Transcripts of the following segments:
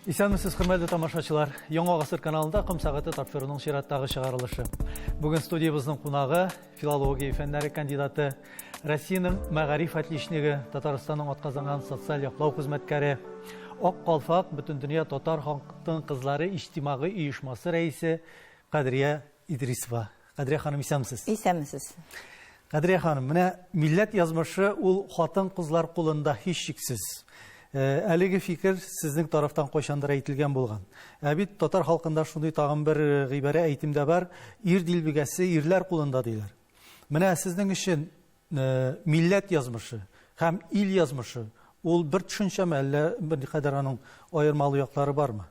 Исәнмесез, хөрмәтле тамашачылар. Яңа гасыр каналында Кым сәгате тапшыруның чираттагы чыгарылышы. Бүген студиябызның кунагы филология фәннәре кандидаты, Россиянең мәгариф отличнигы, Татарстанның атказанган социаль яклау хезмәткәре, Ак калфак бөтен дөнья татар хатын кызлары иҗтимагый оешмасы рәисе Кадрия Идрисова. Кадрия ханым, исәнмесез? Исәнмесез. Кадрия ханым, менә милләт язмышы ул хатын кызлар кулында һич шиксез. Әлеге фикер сезнең тарафтан кайчандыр әйтелгән булган. Бит татар халкында шундый тагын бер гыйбарә әйтимдә бар, ир дилбегәсе ирләр кулында диләр. Менә сезнең өчен милләт язмышы һәм ил язмышы ул бер төшенчәме, әллә берникадәр аның аермалы яклары бармы?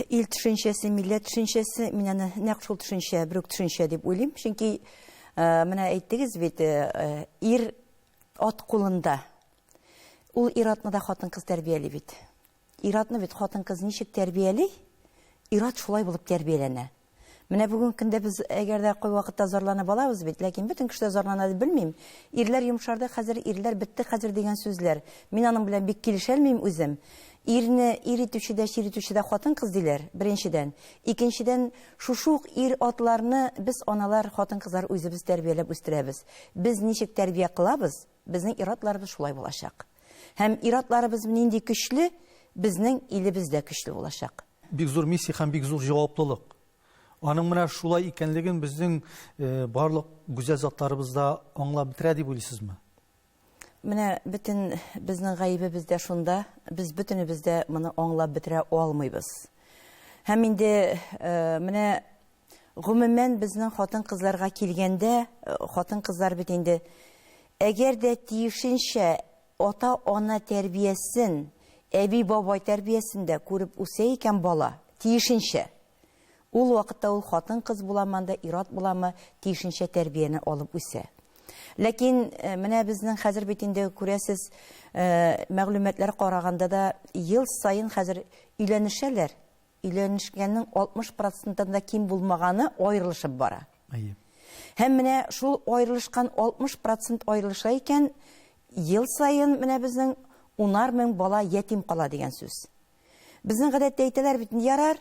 Ил төшенчәсе, милләт төшенчәсе, мин аны нәкъ шул төшенчә, бер үк төшенчә дип уйлыйм. Чөнки менә әйттегез бит, ир ат кулында. Ул иратны да хатын-кыз тәрбияли бит. Иратны бит хатын-кыз ничек тәрбияли? Ират шулай булып тәрбияләнә. Менә бүген көндә без әгәр дә кай вакытта зарланып алабыз бит, ләкин бөтен кеше зарлана дип белмим. Ирләр йомшарды, хәзер ирләр бетте хәзер дигән сүзләр. Мин аның белән бик килешәлмим үзем. Ирне ир итүчедә, шир итүчедә хатын-кыз диләр, беренчедән. Икенчедән, шушы ир атларны без аналар, хатын-кызлар үзебез тәрбияләп үстерәбез. Без ничек тәрбия кылабыз? Безнең иратларыбыз шулай булачак. Һәм иратларыбыз нинди көчле, безнең илебез дә көчле булачак. Бик зур миссия һәм бик зур җаваплылык. Аның менә шулай икәнлеген безнең барлык гүзәл затларыбызда аңлап бетерә дип уйлыйсызмы? Менә бөтен безнең гаибебез дә шунда, без бөтенебез дә моны аңлап бетерә алмыйбыз. Һәм инде менә гомумән безнең хатын-кызларга килгәндә, хатын-кызлар бит инде әгәр дә тиешенчә ата-ана тәрбиясен, әби-бабай тәрбиясендә күреп үсә икән бала, тиешенчә. Ул вакытта ул хатын-кыз буламы, ират буламы, тиешенчә тәрбияне алып үсә. Ләкин менә безнең хәзер бит инде күрәсез, мәгълүматлар караганда да ел сайын хәзер өйләнешәләр. Өйләнешкәннең 60%-ында ким булмаганы аерылышып бара. Һәм менә шул аерылышкан 60% аерылыша икән, ел сайын менә безнең 10 мең бала ятим кала дигән сүз. Безнең гадәттә әйтәләр бит, ярар,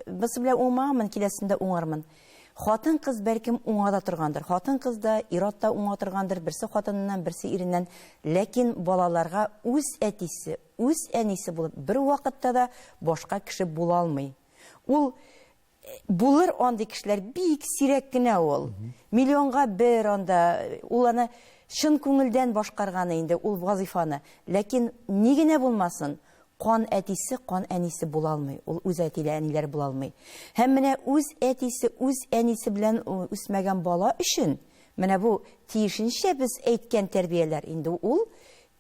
без белән уңмамын, киләсендә уңармын. Хатын-кыз бәлкем уңада торгандыр. Хатын-кыз да, ират та уңа торгандыр, берсе хатыныннан, берсе иреннән. Ләкин балаларга үз әтисе, үз әнисе булып, бер вакытта да башка кеше була алмый. Ул булыр андый кешеләр бик сирәк кенә ул. Миллионга бер анда ул аны шын күңелдән башкарганы инде ул вазифаны. Ләкин ни генә булмасын, кан әтисе, кан әнисе була алмый. Ул үз әтиле әниләр була алмый. Һәм менә үз әтисе, үз әнисе белән үсмәгән бала өчен, менә бу тиешенчә без әйткән тәрбияләр инде ул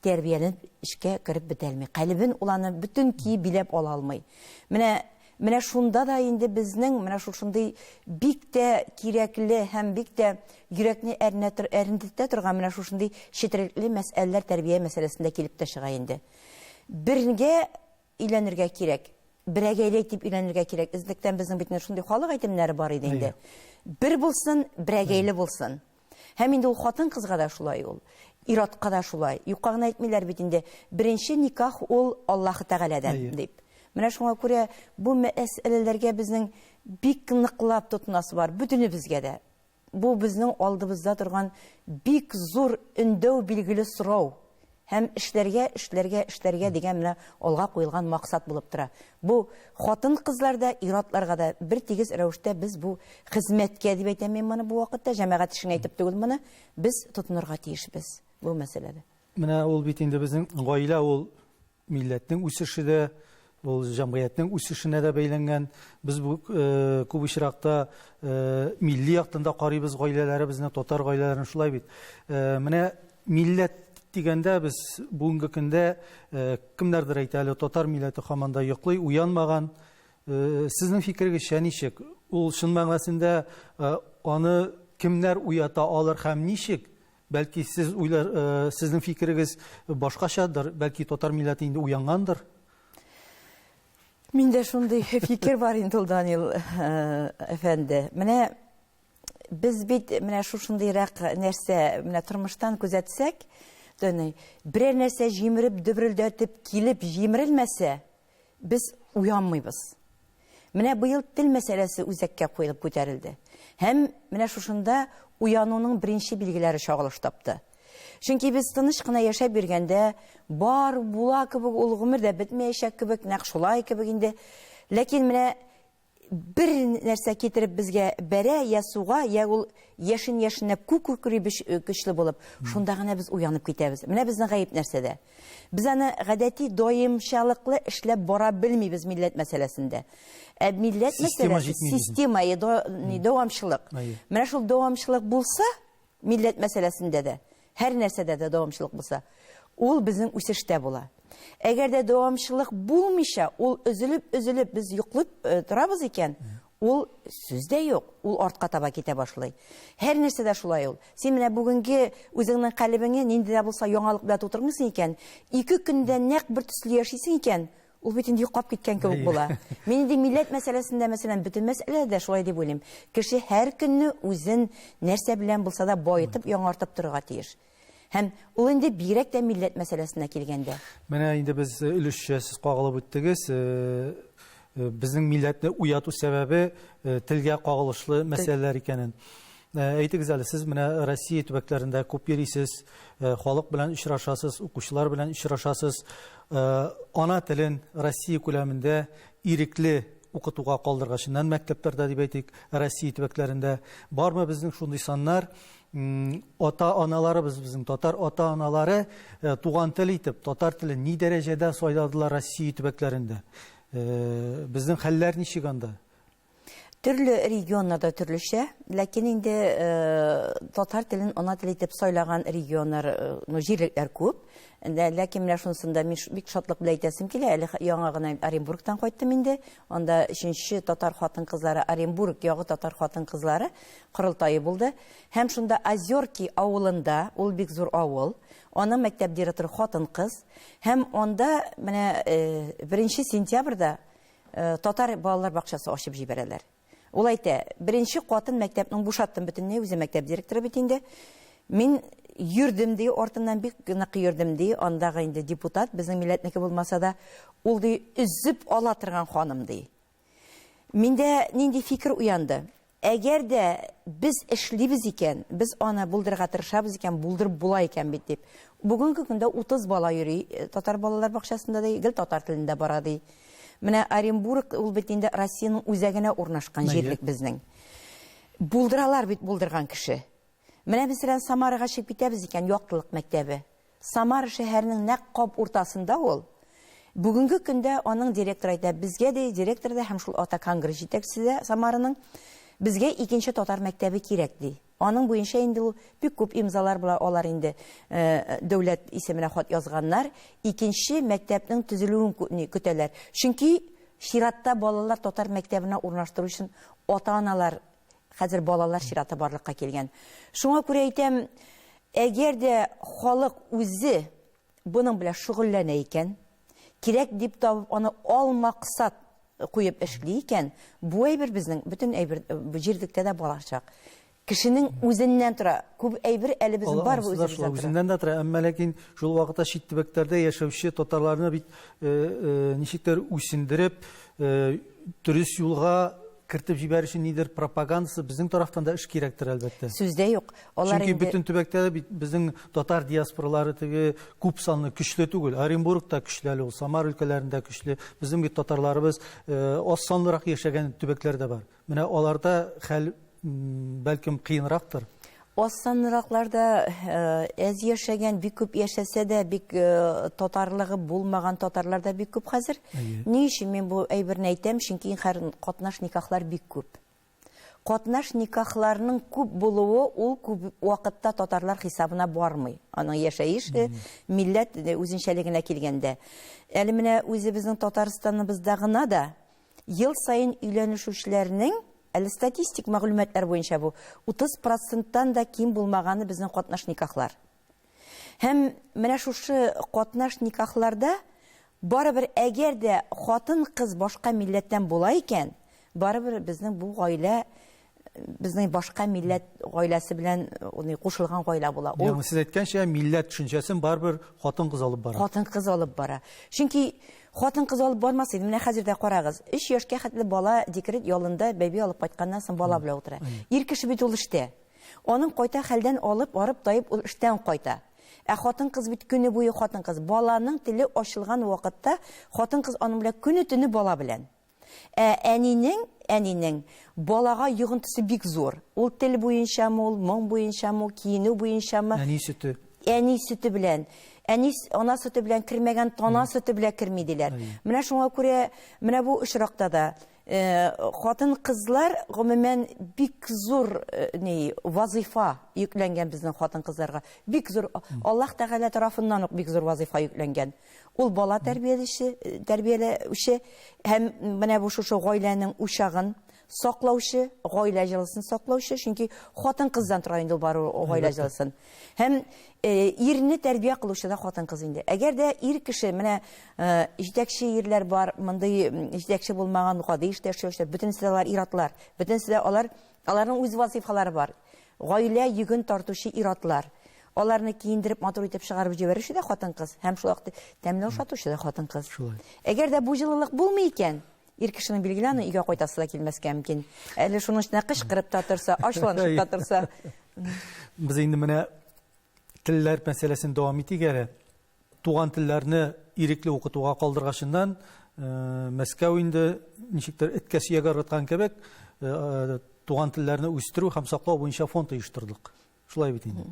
тәрбияне эшкә кереп бетәлми. Калыбын уланы бүтән ки биләп ала алмый. Менә шунда да инде безнең менә шушындый бик тә кирәкле һәм бик тә йөрәкне әрнетә торган менә шушындый четерекле мәсьәләләр тәрбия мәсьәләсендә килеп тә чыга инде. Бергә өйләнергә кирәк, берәгәйле итеп өйләнергә кирәк. Эзлектән безнең бит шундый халык әйтемнәре бар иде инде. Бер булсын, берәгәйле булсын. Һәм инде ул хатын-кызга да шулай ул. Иратка да шулай. Юкка гына әйтмиләр бит инде. Беренче никах ул Аллаһ Тәгаләдән дип. Менә шуңа күрә бу мәсьәләләргә безнең бик ныклап тотынасы бар, бөтенебезгә дә. Бу безнең алдыбызда торган бик зур өндәү билгеле сорау. Һәм эшләргә дигән менә алга куелган максат булып тора. Бу хатын-кызларда, иратларга да бер тигез рәвештә без бу хезмәткә дип әйтәм мин моны бу вакытта, җәмәгать эшен әйтеп түгел моны, без тотынырга тиешбез бу мәсьәләдә. Менә ул бит инде безнең гаилә ул милләтнең үсеше дә, ул җәмгыятьнең үсешенә дә бәйләнгән. Без бу күп очракта милли яктында карыйбыз гаиләләребезне, татар гаиләләрен шулай бит. Менә милләт дигәндә без бүгенге көндә кемнәрдер әйтә, әле татар милләте һаманда йоклый, уянмаган. Сезнең фикерегезчә ничек? Ул шын мәгънәсендә аны кемнәр уята алыр һәм ничек? Бәлки сез уйлар, сезнең фикерегез башкачадыр, бәлки татар милләте инде уянгандыр. Миндә шундый фикер бар инде ул, Данил әфәнде. Менә без бит менә шушындыйрак нәрсә, менә тормыштан күзәтсәк, Берәр нәрсә җимереп, дөбрелдәтеп килеп җимерелмәсә, без уянмыйбыз. Менә быел тел мәсьәләсе үзәккә куелып күтәрелде. Һәм менә шушында уянуның беренче билгеләре чагылыш тапты. Чөнки без тыныч кына яшәп биргәндә, бар була кебек ул гомердә бетмәячәк кебек, нәкъ шулай кебек инде. Ләкин менә бер нәрсә китереп безгә бәрә, я суга, я ул яшен-яшенә күк-күкри көчле булып, шунда гына без уянып китәбез. Менә безнең гаеп нәрсәдә? Без аны гадәти доимчалыклы эшләп бара белмибез милләт мәсьәләсендә. Милләт мәсьәләсе система, дәвамчылык. Менә шул дәвамчылык булса, милләт мәсьәләсендә дә, һәр нәрсәдә дә дәвамчылык булса, ул безнең үсештә була. Әгәр дә дәвамчылык булмыйча, ул өзелеп без йоклып торабыз икән, ул сүздә юк, ул артка таба китә башлый. Һәр нәрсәдә шулай ул. Син менә бүгенге үзеңнең калбыңа нинди дә булса яңалык белән тутырмыйсың икән, 2 көндә нәкъ бер төсле яшисең икән, ул бит инде йоклап киткән кебек була. Мин инде милләт мәсьәләсендә, мәсәлән, бөтен мәсьәләдә шулай дип уйлыйм. Кеше һәр көнне үзен нәрсә белән булса да байытып, яңартып торырга тиеш. Һәм ул инде бигрәк тә милләт мәсьәләсенә килгәндә. Менә инде без өлешчә сез кагылып үттегез. Безнең милләтне уяту сәбәбе телгә кагылышлы мәсьәләләр икәнен. Әйтегез әле, сез менә Россия төбәкләрендә күп йөрисез, халык белән очрашасыз, укучылар белән очрашасыз. Ана телен Россия күләмендә ирекле укытуга калдыргачыннан мәктәпләрдә дип әйтик, Россия төбәкләрендә бармы безнең шундый саннар? Ата-аналарыбыз, безнең татар ата-аналары туган тел итеп, татар телен ни дәрәҗәдә сайладылар Россия төбәкләрендә? Безнең хәлләр ничек анда? Төрле регионнарда төрлечә, ләкин инде татар телен ана тел итеп сайлаган регионнар, җирлекләр күп. Ләкин менә шунысында мин бик шатлык белән әйтәсем килә. Әле яңа гына Оренбургтан кайттым инде. Анда 3нче татар хатын-кызлары, Оренбург ягы татар хатын-кызлары кырылтайы булды. Һәм шунда Озерки авылында, ул бик зур авыл, аның мәктәп директоры хатын-кыз, һәм анда менә 1 сентябрьдә татар балалар бакчасы ачып җибәрәләр. Ул әйтә, 1 катын мәктәпнең бушаттым бөтенләй, үзе мәктәп директоры бит инде. Мин йөрдем ди, артыннан бик нык йөрдем ди, андагы инде депутат, безнең милләтнеке булмаса да, ул ди үзеп ала торган ханым ди. Миндә нинди фикер уянды? Әгәр дә без эшлибез икән, без аны булдырырга тырышабыз икән, булдырып була икән бит дип. Бүгенге көндә 30 бала йөри, татар балалар бакчасында да, гел татар телендә бара ди. Менә Оренбург ул бит инде Россиянең үзәгенә урнашкан җирлек безнең. Булдыралар бит булдырган кеше. Менә мәсәлән Самарага чыгып китәбез икән, яктылык мәктәбе. Самара шәһәренең нәкъ кап уртасында ул. Бүгенге көндә аның директоры әйтә, безгә дә директор да һәм шул ата конгресс җитәкчесе дә Самараның безгә 2нче татар мәктәбе кирәк ди. Аның буенча инде ул бик күп имзалар була, алар инде дәүләт исеменә хат язганнар, 2нче мәктәпнең төзелүен көтәләр. Чөнки чиратта балалар татар мәктәбенә урнаштыру өчен ата-аналар хәзер балалар чираты барлыкка килгән. Шуңа күрә әйтәм, әгәр дә халык үзе буның белән шөгыльләнә икән, кирәк дип табып аны алмаксат куеп эшли икән, бу әйбер безнең бөтен әйбер җирлектә дә балачак. Кешенең үзеннән тора. Күп әйбер әле безнең бар бу үзеннән дә тора. Әмма ләкин шул вакытта чит төбәкләрдә яшәүче татарларны бит ничектер үсендереп, дөрес юлга кертеп җибәрү өчен нидер пропагандасы безнең тарафтан да эш кирәктер әлбәттә. Сүздә юк. Алар инде бөтен төбәктә безнең татар диаспоралары теге күп санлы көчле түгел. Оренбургта көчле, ул Самар өлкәләрендә көчле. Безнең бит татарларыбыз аз санлырак яшәгән төбәкләр дә бар. Менә аларда хәл бәлкем кыенрактыр. Осанракларда әз яшәгән, бик күп яшәсә дә, бик татарлыгы булмаган татарлар да бик күп хәзер. Ни өчен мин бу әйберне әйтәм? Чөнки катнаш никахлар бик күп. Катнаш никахларның күп булуы ул күп вакытта татарлар хисабына бармый. Аның яшәеше, милләт үзенчәлегенә килгәндә. Әле менә үзебезнең Татарстаныбызда гына да ел саен өйләнешүчләрнең әле статистик мәгълүматлар буенча бу 30%-тан да ким булмаганы безнең катнаш никахлар. Һәм менә шушы катнаш никахларда барыбер әгәр дә хатын-кыз башка милләттән була икән, барыбер безнең бу гаилә безнең башка милләт гаиләсе белән кушылган гаилә була. Ягъни сез әйткәнчә, милләт төшенчәсен барбер хатын-кыз алып бара. Хатын-кыз алып бара. Чөнки хатын-кыз алып бармас иде. Менә хәзер дә карагыз. 3 яшькә хәтле бала декрет ялында бәби алып кайтканнан соң бала белән утыра. Ир кеше бит ул эштә. Аның кайта хәлдән алып, барып тайып ул эштән кайта. Хатын-кыз бит көне буе хатын-кыз. Баланың теле ачылган вакытта хатын-кыз аның белән көне-төне бала белән. Әнинең балага йогынтысы бик зур. Ул тел буенчамы, ул моң буенчамы, киенү буенчамы? Әни сөте белән. Әни ана сөте белән кирмәгән тана сөте белән кирмидиләр. Менә шуңа күрә менә бу очракта да хатын-кызлар гомумән бик зур вазифа йөкләнгән безнең хатын-кызларга. Бик зур Аллаһ Тәгалә тарафыннан ук бик зур вазифа йөкләнгән. Ул бала тәрбияләүче һәм менә бу шушы гаиләнең учагын саклаучы, гаилә җылысын саклаучы, чөнки хатын-кыздан тора инде бар гаилә җылысын. Һәм ирне тәрбия кылучы да хатын-кыз инде. Әгәр дә ир кеше менә җитәкче ирләр бар, мондый җитәкче булмаган гади эштәшләр, бөтенесе алар иратлар. Бөтенесе аларның үз вазифалары бар. Гаилә йөген тартучы иратлар. Аларны киендереп, матур итеп чыгарып җибәрүче дә хатын-кыз, һәм шул вакытта тәмләү шатучы да хатын-кыз. Әгәр дә бу җылылык булмый икән, ир кешенең билгеләне өйгә кайтасы да килмәскә мөмкин. Әле шуның өчен кычкырып та торса, ачланып та торса. Без инде менә телләр мәсьәләсен дәвам итик әле. Туган телләрне ирекле укытуга калдыргачыннан, Мәскәү инде ничектер эткә сөягә ыргыткан кебек, туган телләрне үстерү һәм саклау буенча фонд оештырдык. Шулай бит инде.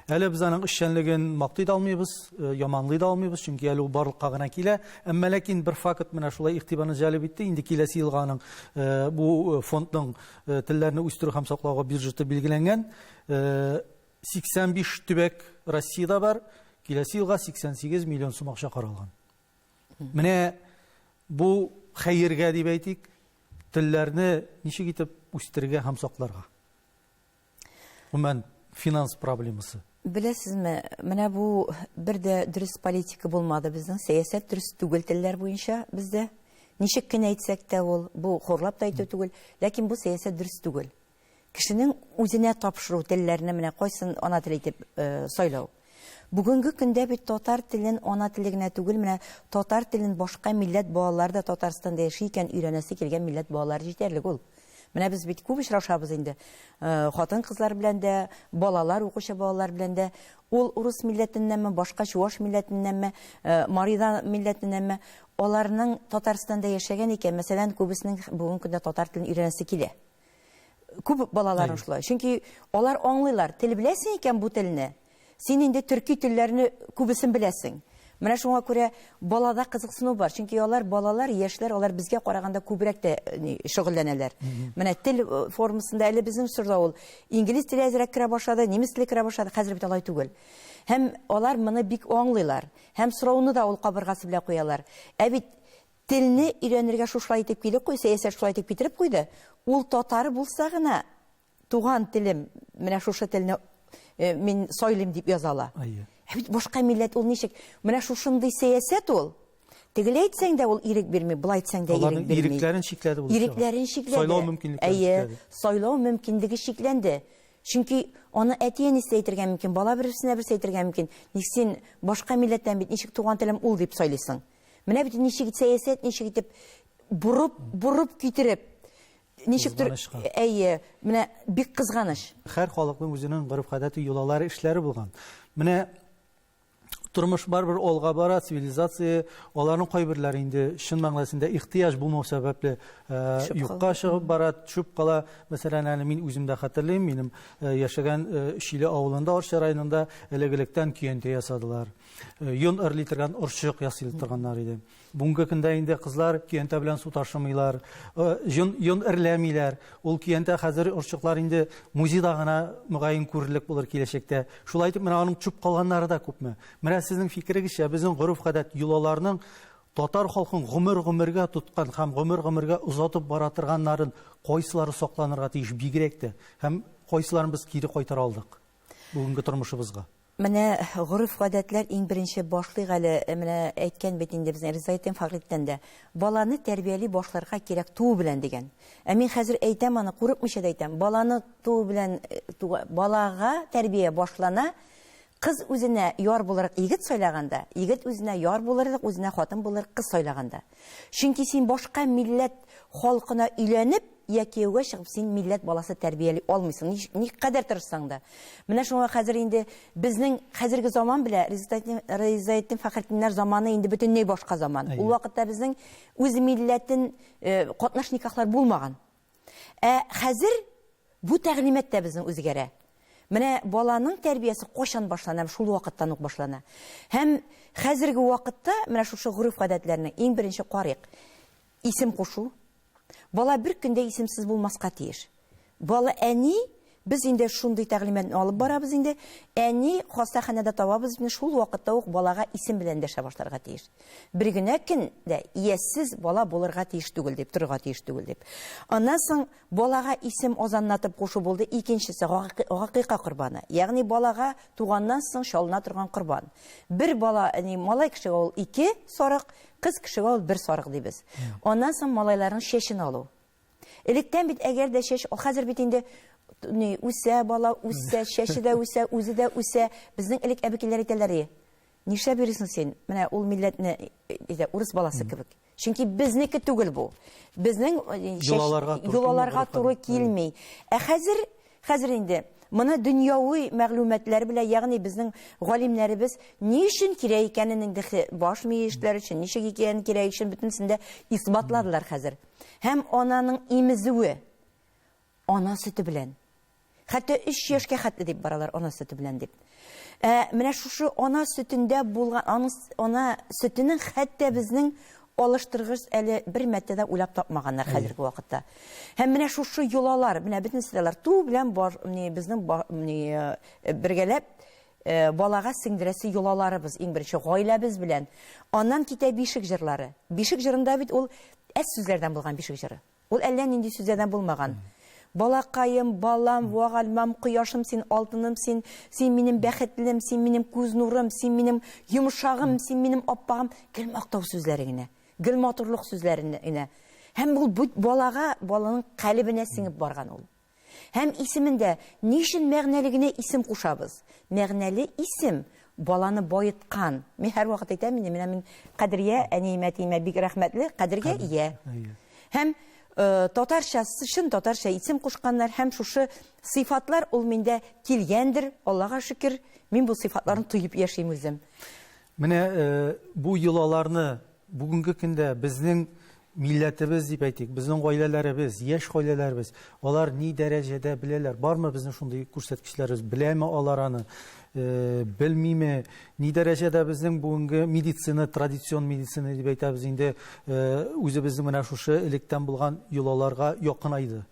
Әле без аның эшчәнлеген мактый да алмыйбыз, яманлый да алмыйбыз, чөнки әле ул барлыкка гына килә. Әмма ләкин бер факт менә шулай игътибарны җәлеп итте. Инде киләсе елга аның бу фондның телләрне үстерү һәм саклауга бюджеты билгеләнгән. 85 төбәк Россиядә бар. Киләсе елга 88 миллион сум акча каралган. Менә бу хәергә дип әйтик, телләрне ничек итеп үстерергә һәм сакларга. Гомумән финанс проблемасы. Беләсезме, менә бу бер дә дөрес политика булмады безнең. Сәясәт дөрес түгел телләр буенча бездә. Ничек кенә әйтсәк тә ул бу хорлап та әйтү түгел, ләкин бу сәясәт дөрес түгел. Кешенең үзенә тапшыру телләрне менә кайсын ана тел итеп сайлау. Бүгенге көндә бит татар телен ана теле генә түгел, менә татар телен башка милләт балалары да Татарстанда яши икән, өйрәнәсе килгән милләт балалары җитәрлек ул. Менә без бит күп очрашабыз инде. Хатын-кызлар белән дә, балалар, укучы балалар белән дә, ул урыс милләтеннәнме, башка чуаш милләтеннәнме, Марида милләтеннәнме, аларның Татарстанда яшәгән икән, мәсәлән, күбесенең бүген көндә татар телен өйрәнәсе килә. Күп балаларын шулай. Чөнки алар аңлыйлар, тел беләсең икән бу телне. Син инде төрки телләрне күбесен беләсең. Менә шуңа күрә балада кызыксыну бар. Чөнки балалар, яшьләр, алар безгә караганда күбрәк тә шөгыльләнәләр. Менә тел формасында әле безнең сорда ул инглиз теле әзрәк керә башлады, немец теле керә башлады, хәзер бит алай түгел. Һәм алар моны бик аңлыйлар. Һәм сорауны да ул кабыргасы белән куялар. Ә бит телне өйрәнергә шулай итеп килеп куй, сәясәт шулай итеп китереп куйды. Ул татары булса гына туган телем, менә шушы телне мин сайлыйм дип язала. Бит башка милләт ул ничек? Менә шушындый сәясәт ул. Тегеле әйтсәң дә ул ирек бирми, булай әйтсәң дә ирек бирми. Ирекләрен шикләде ул. Ирекләрен шикләде. Сайлау мөмкинлекләре шикләде. Сайлау мөмкинлеге шикләнде. Чөнки аны әти-әнисе әйтергә мөмкин, бала берсенә берсе әйтергә мөмкин. Ник син башка милләттән бит ничек туган телем ул дип сайлыйсың? Менә бит ничек сәясәт, ничек итеп бурып китереп, ничектер, менә бик кызганыч. Һәр халыкның үзенең гореф-гадәте, юллары, эшләре булган. Менә тормыш барбер алга бара, цивилизация, аларның кайберләре инде чын мәгънәсендә ихтияҗ булмау сәбәпле юкка чыгып бара, төшүп кала. Мәсәлән, мин үземдә хәтерлим, минем яшәгән Шиле авылында, Арча районында элек-электән көянтә ясадылар. Йон ырлытырган орчык ясый торганнар иде. Бүгенге көндә инде кызлар көянтә белән су ташымыйлар, йон эрләмиләр. Ул көянтә хәзер орчыклар инде музейда гына мөгаен күрерлек булыр киләчәктә. Шулай итеп, менә аның чүп калганнары да күпме. Менә сезнең фикерегезчә, безнең гореф-гадәт юлларның татар халкын гомергә тоткан һәм гомергә узатып бара торганнарын кайсылары сакланырга тиеш бигрәк тә, һәм кайсыларын без кире кайтара алдык бүгенге тормышыбызга? Менә гореф гадәтләр иң беренче башлык әле менә әйткән бит инде безнең Ризаэттин Фәхриттән дә баланы тәрбияли башларга кирәк туу белән дигән. Мин хәзер әйтәм, аны курыкмыйча да әйтәм. Баланы туу белән балага тәрбия башлана. Кыз үзенә яр буларак егет сайлаганда, егет үзенә яр буларак, үзенә хатын буларак кыз сайлаганда. Чөнки син башка милләт халкына өйләнеп, кияүгә чыгып син милләт баласы тәрбияли алмыйсың. Ни кадәр тырышсаң да. Менә шуңа хәзер инде безнең хәзерге заман белән Ризаэттин Фәхриттиннәр заманы инде бөтенләй башка заман. Ул вакытта безнең үз милләтен катнаш никахлар булмаган. Хәзер бу тәгълимәттә безнең үзгәрә. Менә баланың тәрбиясе кашан башлана, шул вакыттан ук башлана. Һәм хәзерге вакытта менә шушы гореф гадәтләрне иң беренче карыйк. Исем кушу. Бала бер көндә исемсез булмаска тиеш. Бала әни, без инде шундый тәгълиматны алып барабыз инде. Әни хастаханәдә табабыз, шул вакытта ук балага исем белән дәшә башларга тиеш. Бер генә көндә иясез бала булырга тиеш түгел дип, торырга тиеш түгел дип. Аннан соң балага исем озаннатып кушу булды. Икенчесе гакыйка корбаны. Ягъни балага туганнан соң шалына торган корбан. Бер бала, малай кешегә ул 2 сарык, кыз кешегә ул 1 сарык дибез. Аннан соң малайларның шешен алу. Электән бит әгәр дә шеш, хәзер бит инде үсә бала, үсә, шәше дә үсә, үзе дә үсә. Безнең элек әбикәләр әйтәләр. Нишләп бирсең син? Менә ул милләтне урыс баласы кебек. Чөнки безнеке түгел бу. Безнең юлаларга туры килми. Хәзер инде моны дөньяви мәгълүматлар белән, ягъни безнең галимнәребез ни өчен кирәк икәнен инде баш миешләр өчен, ничек икәнен кирәк өчен бөтенсендә исбатладылар хәзер. Һәм ананың имезүе ана сөте белән. Хәтта 3 яшькә хәтле дип баралар ана сөте белән дип. Менә шушы ана сөтендә булган ана сөтенең хәтта безнең алыштыргыч әле бер мәттәдә уйлап тапмаганнар хәзерге вакытта. Һәм менә шушы юлалар, менә бөтен серләр туу белән безнең бергәләп балага сиңдерәсе юлаларыбыз иң беренче гаиләбез белән. Аннан китә бишек җырлары. Бишек җырында бит ул әс сүзләрдән булган бишек җыры. Ул әллә нинди сүзләрдән булмаган. Балакаем, балам, вагалмам, кояшым, син алтыным, син минем бәхетлем, син минем күз нурым, син минем йомшагым, син минем аппагым. Гел мактау сүзләре генә, гел матурлык сүзләре генә. Һәм ул баланың калбенә сиңеп барган ул. Һәм исемендә нишен мәгънәлегенә исем кушабыз. Мәгънәле исем баланы байыткан. Мин һәр вакыт әйтәм, мин Кадрия, әниемәтимә бик рәхмәтле, Кадрия ия. Һәм татарча, шын татарча исем кушканнар, һәм шушы сыйфатлар ул миндә килгәндер, Аллага шөкер, мин бу сыйфатларны туеп яшим үзем. Менә бу йолаларны бүгенге көндә безнең милләтебез дип әйтик, безнең гаиләләребез, яшь гаиләләребез, алар ни дәрәҗәдә беләләр? Бармы безнең шундый күрсәткечләребез? Беләме алар аны? Белмиме? Ни дәрәҗәдә безнең бүгенге медицина, традицион медицина дип әйтәбез инде, үзебезнең менә шушы электән булган йолаларга якынайды?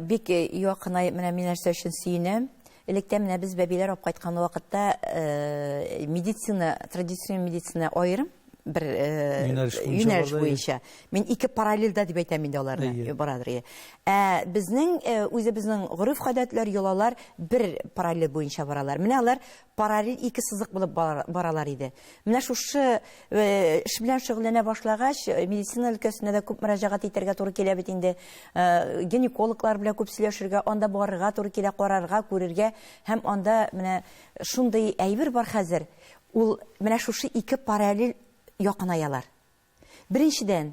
Бик якынай, менә мин нәрсә өчен сөенәм. Электән менә без бәбиләр алып кайткан вакытта медицина, традицион медицина аерым bir юнәлеш буенча. Мин 2 параллельдә дип әйтәм инде аларны барадыр. Безнең үзебезнең гореф гадәтләр, йолалар бер параллель буенча баралар. Менә алар параллель 2 сызык булып баралар иде. Менә шушы эш белән шөгыльләнә башлагач, медицина өлкәсенә дә күп мөрәҗәгать итәргә туры килә бит инде. Гинекологлар белән күп сөйләшергә, анда барырга туры килә, карарга, күрергә, һәм анда менә шундый әйбер бар хәзер. Ул менә шушы 2 параллель якынаялар. Беренчедән,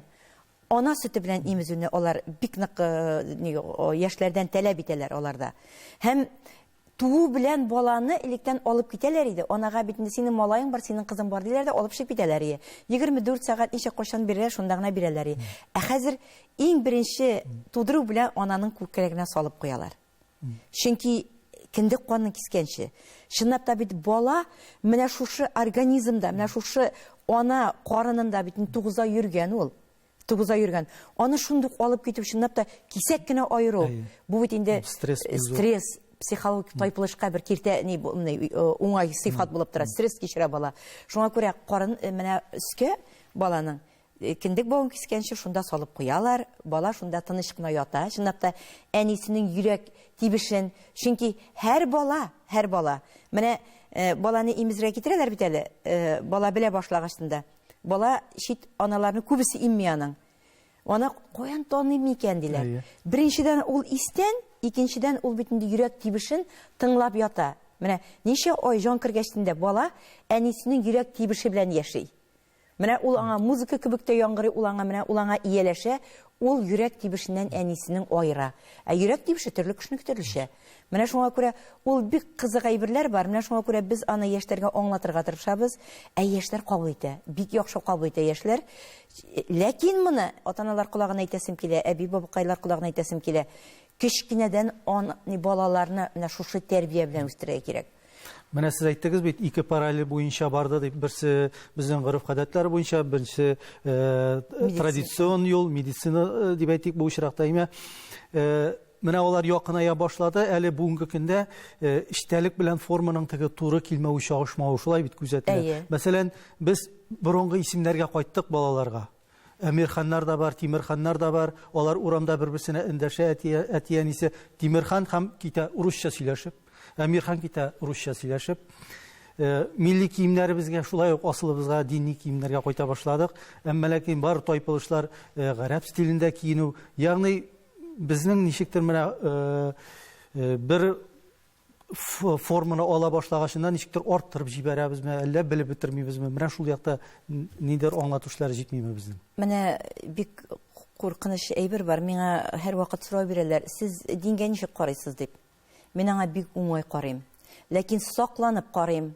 ана сөте белән имезүне алар бик нык яшьләрдән таләп итәләр аларда. Һәм туу белән баланы электән алып китәләр иде. Анага бит синең малаең бар, синең кызың бар диләр дә алып чыгып китәләр. 24 сәгать ничә кашан бирәләр, шунда гына бирәләр. Хәзер иң беренче тудыру белән ананың күкрәгенә салып куялар. Чөнки киндек канын кискәнче. Чынлап та бит бала менә шушы организмда, менә шушы ана карынында бит 9 ай йөргән ул. 9 ай йөргән. Аны шундук алып китеп чынлап та кисәк кенә айыру. Бу бит инде стресс, психологик тайпылышка бер киртә уңай сыйфат булып тора. Стресс кичерә бала. Шуңа күрә карын менә өскә баланың киндек бауын кискәнче шунда салып куялар. Бала шунда тыныч кына ята. Чынлап та әнисенең йөрәк тибешен, чөнки һәр бала менә баланы имезрә китерәләр бит әле, бала белә башлагачында. Бала шит аналарны күбесе имми аның. Аны каян таный микән диләр. Беренчедән ул истән, икенчедән ул бит инде йөрәк тибешен тыңлап ята. Менә ничә ай җан кергәчтендә бала әнисенең йөрәк тибеше белән яши. Менә ул аңа музыка кебек тә яңгырый, ул аңа ияләшә, ул йөрәк тибешеннән әнисенең айыра. Йөрәк тибеше төрле кешенең төрлечә. Менә шуңа күрә ул бик кызык әйберләр бар. Менә шуңа күрә без аны яшьләргә аңлатырга тырышабыз. Яшьләр кабул итә. Бик яхшы кабул итә яшьләр. Ләкин моны ата-аналар колагына әйтәсем килә, әби-бабакайлар колагына әйтәсем килә. Кечкенәдән балаларны менә шушы тәрбия белән үстерергә кирәк. Менә сез әйттегез бит, ике параллель буенча барды дип, берсе безнең гореф-гадәтләр буенча, берсе традицион юл, медицина дип әйтик бу очракта име. Менә алар якыная башлады, әле бүгенге көндә эчтәлек белән форманың теге туры килмәү чагышмавы шулай бит күзәтелә. Мәсәлән, без борынгы исемнәргә кайттык балаларга. Әмирханнар да бар, Тимирханнар да бар. Алар урамда бер-берсенә эндәшә, әтиянисе Тимирхан һәм китә урысча сөйләшеп, Әмирхан китә урысча сөйләшеп. Милли киемнәребезгә шулай ук асылыбызга дини киемнәргә кайта башладык. Әмма ләкин бар тайпылышлар гарәп стилендә киенү. Ягъни безнең ничектер менә бер форманы ала башлагачында ничектер арттырып җибәрәбезме, әллә белеп бетермибезме? Менә шул якта нидер аңлатышлар җитмиме безнең? Менә бик куркыныч әйбер бар. Миңа һәр вакыт сорау бирәләр. Сез дингә ничек карыйсыз дип. Мин аңа бик уңай карыйм. Ләкин сакланып карыйм.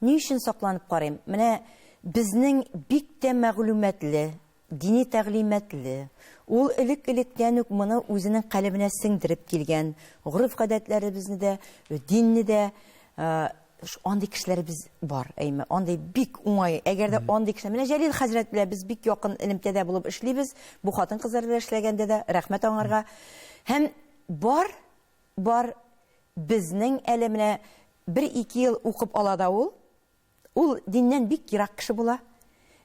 Ни өчен сакланып карыйм? Менә безнең бик тә мәгълүматлы, дини тәгълиматлы, ул элек-электән үк моны үзенең калбенә сеңдереп килгән, гореф-гадәтләребезне дә, динне дә, андый кешеләребез бар, әйме, андый бик уңай. Әгәр дә андый кешеләр, менә Җәлил хәзрәт белән без бик якын элемтәдә булып эшлибез, бу хатын-кызлар белән эшләгәндә дә, рәхмәт аңарга. Һәм бар безнең әле менә 1-2 ел укып ала да ул диннән бик ерак кеше була.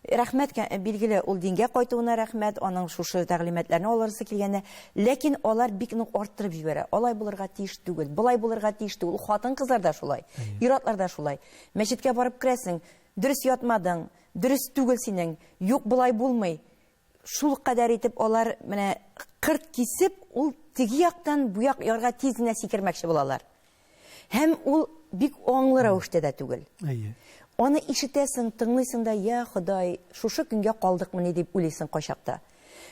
Рәхмәт билгеле, ул дингә кайтуына рәхмәт, аның шушы тәгълиматларны алырсы килгәндә, ләкин алар бик нык арттырып җибәрә. Алай булырга тиеш түгел, булай булырга тиеш түгел. Хатын-кызлар да шулай, ир-атлар да шулай. Мәчеткә барып керәсең, дөрес ятмадың, дөрес түгел синең, юк булай булмый. Шул кадәр итеп алар менә кырт кисеп, ул теге яктан бу як ярга тиз генә сикермәкче булалар. Һәм ул бик аңлы рәвештә дә түгел. Аны ишетәсең, тыңлыйсың да, я Ходай, шушы көнгә калдыкмыни дип уйлыйсың кайчакта.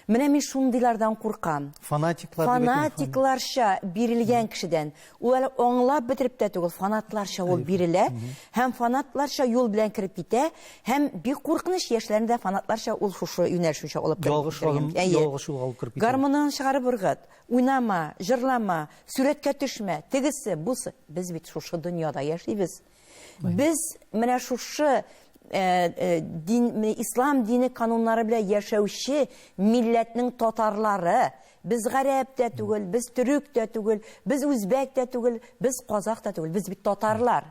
Менә мин шундыйлардан куркам. Фанатикларча бирелгән кешедән. Ул әле аңлап бетереп тә түгел, фанатларча ул бирелә, һәм фанатларча юл белән кирип китә, һәм бик куркыныч яшьләрендә фанатларча ул шушы юнәлешенчә алып кирип китә. Гармонын чыгарып ыргыт, уйнама, җырлама, сүрәткә төшмә, тегесе, бусы. Без бит шушы дөньяда яшибез. Без менә шушы ислам дини кануннары белән яшәүче милләтнең татарлары, без гарәп тә түгел, без төрек тә түгел, без үзбәк тә түгел, без казак та түгел, без бит татарлар.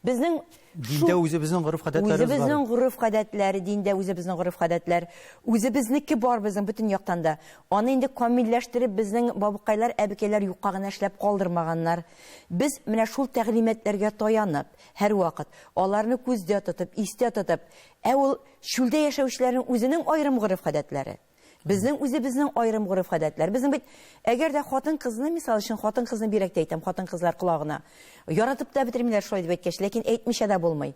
Безнең диндә үзебезнең гореф-гадәтләребез бар. Үзебезнең гореф-гадәтләр, диндә үзебезнең гореф-гадәтләр, үзебезнеке бар безнең бөтен яктан да. Аны инде камилләштереп безнең бабыкайлар, әбекәйләр юкка гына эшләп калдырмаганнар. Без менә шул тәгълиматларга таянып, һәр вакыт аларны күздә тотып, истә тотып, ул шулда яшәүчеләрнең үзенең аерым гореф-гадәтләре. Безнең үзебезнең аерым гореф-гадәтләр. Безнең бит әгәр дә хатын-кызны, мисал өчен хатын-кызны бирәк тә әйтәм, хатын-кызлар колагына. Яратып та бетермиләр шулай дип әйткәч, ләкин әйтмичә дә булмый.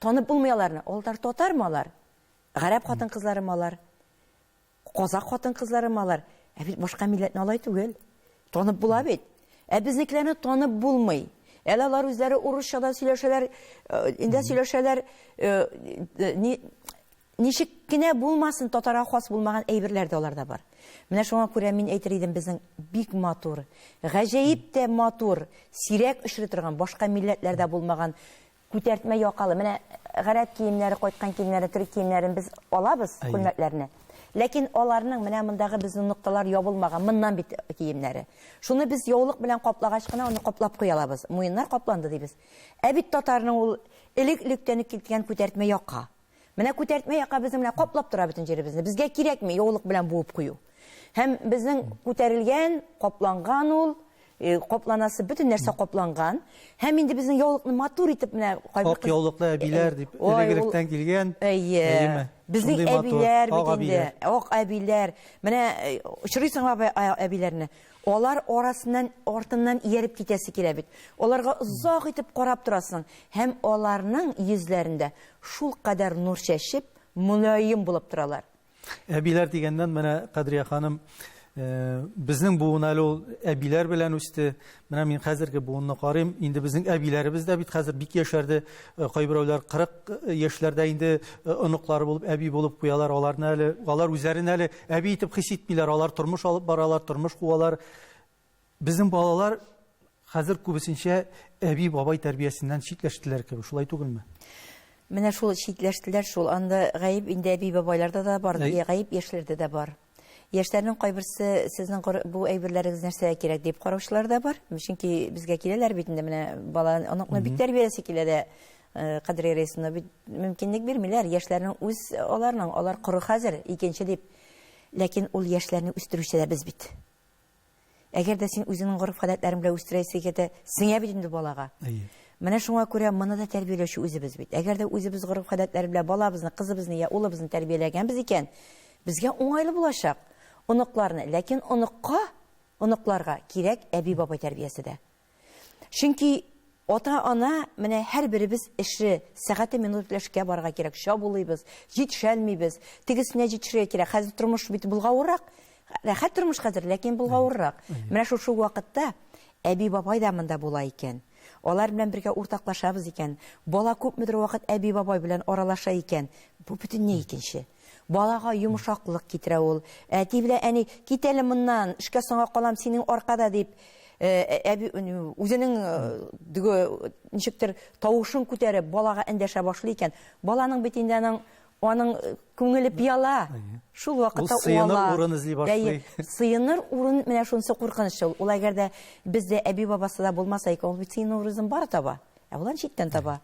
Танып булмыйларны. Алар татармы алар? Гарәп хатын-кызларымы алар? Казак хатын-кызларымы алар? Бит башка милләтне алай түгел. Танып була бит. Безнекеләрне танып булмый. Әле алар үзләре урысча да сөйләшәләр, инде сөйләшәләр, ничек кенә булмасын, татарга хас булмаган әйберләр дә аларда бар. Менә шуңа күрә мин әйтер идем, безнең бик матур, гаҗәеп тә матур, сирәк очрый торган, башка милләтләрдә булмаган күтәртмә якалы. Менә гарәп киемнәре, кайткан киемнәре, төрек киемнәрен без алабыз, күлмәкләрне. Ләкин аларның менә мондагы безнең нокталар ябылмаган, моннан бит киемнәре. Шуны без яулык белән каплагач кына аны каплап куялабыз. Муеннар капланды дибез. Бит татарның ул элек-электән киткән күтәртмә якка. Менә күтәртмә якка безнең менә каплап тора бөтен җиребезне. Безгә кирәкме яулык белән буып кую. Һәм безнең күтәрелгән, капланган ул копланасы бөтен нәрсә копланган. Һәм инде безнең яулыкны матур итеп менә Ак яулыклы әбиләр дип элек-электән килгән. Безнең әбиләр бит инде, ак әбиләр. Менә очрыйсың әбиләрне. Олар арасыннан артыннан ияреп китәсе килә бит. Оларга озак итеп карап торасың. Һәм аларның йөзләрендә шул кадәр нур чәчеп, мулаим булып торалар. Әбиләр дигәндән менә Кадрия ханым, безнең буын әле ул әбиләр белән үсте. Менә мин хәзерге буынны карыйм, инде безнең әбиләребез дә бит хәзер бик яшәрде. Кайберәүләр 40 яшьләрдә инде оныклары булып, әби булып куялар. Алар үзләрен әле әби итеп хис итмиләр. Алар тормыш алып баралар, тормыш куалар. Безнең балалар хәзер күбесенчә әби бабай тәрбиясеннән читләштеләр кебек. Шулай түгелме? Менә шул читләштеләр, шул анда гаип инде әби бабайларда да бар, гаип яшьләрдә дә бар. Яшьләрнең кайберсе сезнең бу әйберләрегез нәрсәгә кирәк дип караучылар да бар. Чөнки безгә киләләр бит инде менә бала аныкны бик тәрбиясе килә дә Кадрия Рәисовна бит мөмкинлек бирмиләр. Яшьләрнең үз алар коры хәзер икенче дип. Ләкин ул яшьләрне үстерүчеләр без бит. Әгәр дә син үзеңнең гореф-гадәтләрең белән үстерәсең икән, сиңа бит инде балага. Менә шуңа күрә моны да тәрбияләүче үзебез бит. Әгәр дә үзебез гореф-гадәтләре белән балабызны, кызыбызны я улыбызны тәрбияләгәнбез икән, безгә уңайлы булачак. Оныкларны, ләкин оныкларга кирәк әби бабай тәрбиясе дә. Чөнки ата-ана менә һәрберебез эше сәгате минут эшкә барырга кирәк, чабулыйбыз, җитешәлмибез, тигезенә җитешергә кирәк. Хәзер тормыш бит булгаурак, рәхәт тормыш хәзер, ләкин булгаурак. Менә шул вакытта әби бабай да монда була икән. Алар белән бергә уртаклашабыз икән. Бала күпмедер вакыт әби бабай белән аралаша икән. Бу бөтенләй икенче. Балага йомшаклык китерә ул. Әти белән әни китәле моннан, эшкә соңга калам синең аркада дип, әби үзенең ничектер тавышын күтәреп балага эндәшә башлый икән. Баланың бит инде аның күңеле пияла. Шул вакытта сыйыныр урын эзли башлый. Сыйыныр урын менә шунысы куркыныч ул. Ул әгәр дә бездә әби бабасы да булмаса икән, ул бит сыйыныр урын бар таба. Улар читтән таба.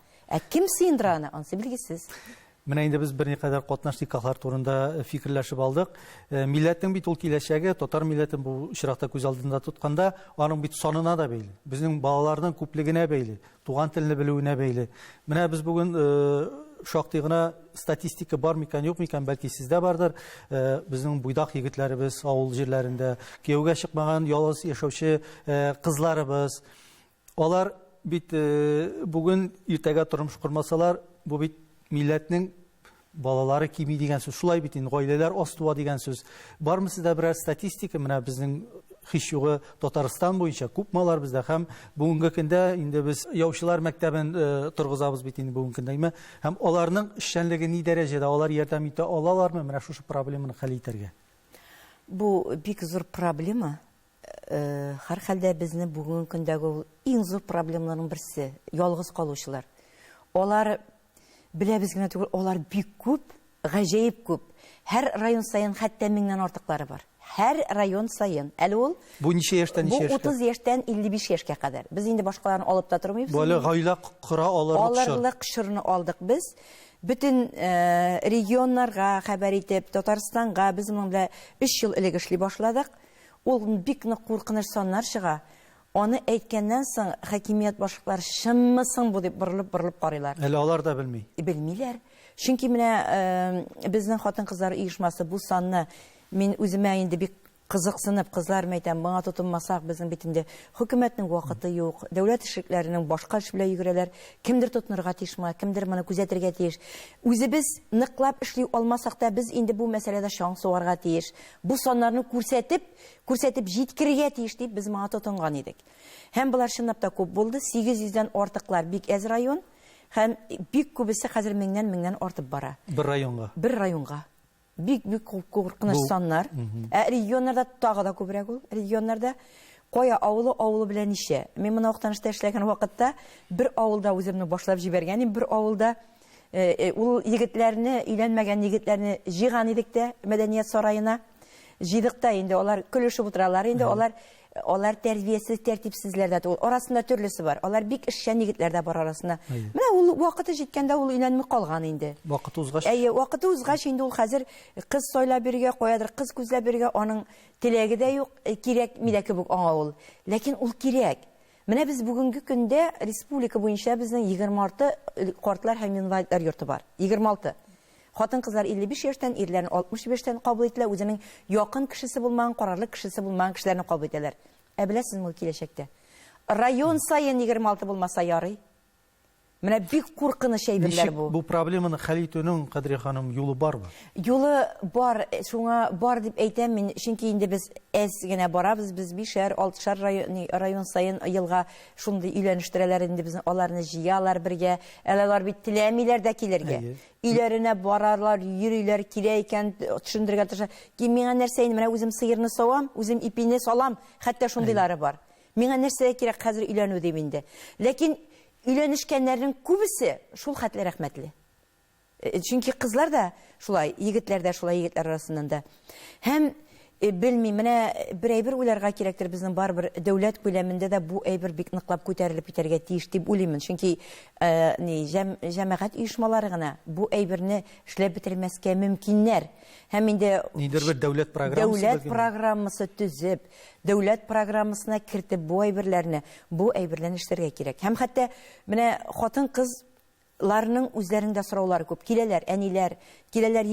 Ким сыйындыра аны? Ансы билгесез. Менә инде без берникадәр катнашчы каһар турында фикерләшеп алдык. Милләтнең бит ул киләчәге, татар милләтен бу очракта күз алдында тотканда, аның бит санына да бәйле. Безнең балаларның күплегенә бәйле, туган телне белүенә бәйле. Менә без бүген шактый гына статистика бар микән, юк микән, бәлки сездә бардыр. Безнең буйдак егетләребез авыл җирләрендә, кияүгә чыкмаган ялгыз яшәүче кызларыбыз, алар бит бүген иртәгә тормыш курмасалар, бу бит милләтнең балалары кими дигән сүз. Шулай бит инде, гаиләләр аз туа дигән сүз. Бармы сездә берәр статистика? Менә безнең һич югы Татарстан буенча күп малар бездә һәм бүгенге көндә инде без яучылар мәктәбен торгызабыз бит инде бүгенге көндә. Һәм аларның эшчәнлеге ни дәрәҗәдә, алар ярдәм итә алалармы менә шушы проблеманы хәл итәргә? Бу бик зур проблема. Һәр хәлдә безне бүгенге көндәге иң зур проблемаларның берсе ялгыз калучылар. Алар беләбез генә түгел, алар бик күп, гаҗәеп күп. Һәр район саен хәтта 1000нән артыклары бар. Һәр район саен. Әле ул бу ничә яшьтән ничә яшькә? Бу 30 яшьтән 55 яшькә кадәр. Без инде башкаларны алып та тормыйбыз. Бу әле гаилә кыра алырлык шырны алдык без. Бөтен регионнарга хәбәр итеп, Татарстанга без моның белән 3 ел элек эшли башладык. Ул бик нык куркыныч саннар чыга. Аны әйткәннән соң хакимият башлыклары шыммысың бу дип борылып карыйлар. Әле алар да белми. Белмиләр. Чөнки менә безнең хатын-кызлар оешмасы бу санны мин үземә инде бик кызыксынып, кызлар мәйтәм, моңа тотынмасак, безнең бит инде хөкүмәтнең вакыты юк, дәүләт эшлекләренең башка эш белән йөгерәләр, кемдер тотынырга тиешме, кемдер моны күзәтергә тиеш. Үзебез ныклап эшли алмасак та, без инде бу мәсьәләдә шаң суарга тиеш. Бу саннарны күрсәтеп җиткерергә тиеш дип без моңа тотынган идек. Һәм булар чынлап та күп булды, 800дән артыклар бик әз район, һәм бик күбесе хәзер 1000нән артып бара. Бер районга. Бик куркыныч саннар. Регионнарда тагы да күбрәк ул. Регионнарда кая авылы белән ничә. Мин моны вакытта эшләгән вакытта бер авылда үземне башлап җибәргән, бер авылда ул егетләрне, өйләнмәгән егетләрне җыйган идек тә мәдәният сараена. җыйдыкта инде алар көлешеп утыралар инде, алар тәрбиясез, тәртипсезләр дә, арасында төрлесе бар. Алар бик эшчән егетләр дә бар арасында. Менә ул вакыты җиткәндә ул өйләнми калган инде. Вакыт узгач. Вакыты узгач инде ул хәзер кыз сайлап бирергә, каядыр кыз күзләп бирергә, аның теләге дә юк, кирәк милә кебек аңа ул. Ләкин ул кирәк. Менә без бүгенге көндә республика буенча безнең 26 картлар һәм инвалидлар йорты бар. 26. Хатын-кызлар 55 яшьтән, ирләрне 65-тән кабул ителә, үзенең якын кешесе булмаган, карарлык кешесе булмаган кешеләрне кабул итәләр. Беләсезме, киләчәктә район сайын 26 булмаса ярый. Менә бик куркыныч әйберләр бу. Бу проблеманы хәл итүнең, Кадри ханым, юлы бармы? Юлы бар, шуңа бар дип әйтәм мин, чөнки инде без әз генә барабыз, без 5-6 район сайын елга шундый өйләнештерәләр инде, безнең аларны җыялар бергә, алар бит теләмиләр дә килергә. Өйләренә барарлар, йөриләр, кирәк икән төшендергә тырыша. Миңа нәрсә инде, менә үзем сыерны савам, үзем ипине салам, хәтта шундыйлары бар. Миңа нәрсә кирәк хәзер өйләнү дип инде. Ләкин өйләнешкәннәрнең күбесе шул хәтле рәхмәтле. Чөнки кызлар да шулай, егетләр дә шулай, егетләр арасында да. Һәм белмим, менә бер әйбер уйларга кирәктер, безнең барбер дәүләт күләмендә дә бу әйбер бик ныклап күтәрелеп китәргә тиеш дип уйлыймын. Чөнки җәмәгать оешмалары гына бу әйберне эшләп бетермәскә мөмкиннәр. Һәм инде нидер бер дәүләт программасы төзеп, дәүләт программасына кертеп бу әйберләрне эшләргә кирәк. Һәм хәтта менә хатын-кызларның үзләрендә сораулары күп. Киләләр, әниләр, киләләр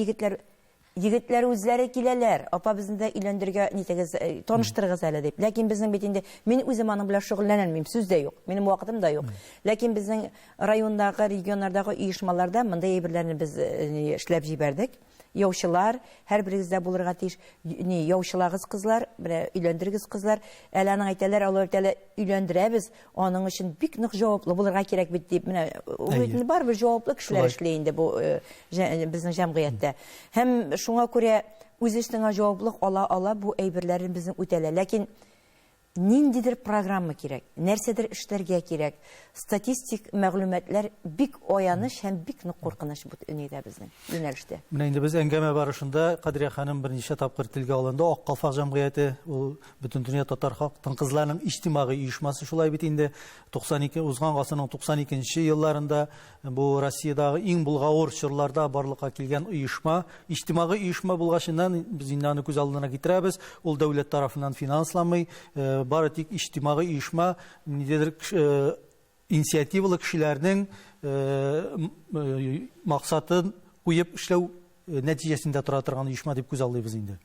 егетләр үзләре киләләр. Апа, безне дә өйләндергә нитегез, таныштырыгыз әле дип. Ләкин безнең бит инде мин үзем аның белән шөгыльләнәм, сүз дә юк. Минем вакытым да юк. Ләкин безнең райондагы, регионнардагы оешмаларда мондай әйберләрне без эшләп җибәрдек. Яучылар, һәр берегездә булырга тиеш, яучылагыз кызлар, өйләндергез кызлар, әле аның әйтәләр, алар әйтәләр, өйләндерәбез, аның өчен бик нык җаваплы булырга кирәк бит дип, менә ул бар бер җаваплы кешеләр эшли инде бу безнең җәмгыятьтә. Һәм шуңа күрә үз эшенә җаваплылык ала бу әйберләрен безнең үтәлә. Ләкин ниндидер программа кирәк, нәрсәдер эшләргә кирәк. Статистик мәгълүматлар бик аяныч һәм бик нык куркыныч бу нидә безнең юнәлештә. Менә инде без әңгәмә барышында Кадри ханым берничә тапкыр телгә алынды. Ак калфак җәмгыяте, ул бөтен дөнья татар хатын-кызларның иҗтимагый оешмасы, шулай бит инде 92 узган гасырның 92нче елларында бу Россиядагы иң булгавыр чорларда барлыкка килгән оешма, иҗтимагый оешма булгачыннан без инде аны күз алдына китерәбез. Ул дәүләт тарафыннан финансламый, бары тик иҗтимагый оешма, нидер инициативалы кешеләрнең максатын куеп эшләү нәтиҗәсендә тора торган оешма дип күз алдыбыз инде.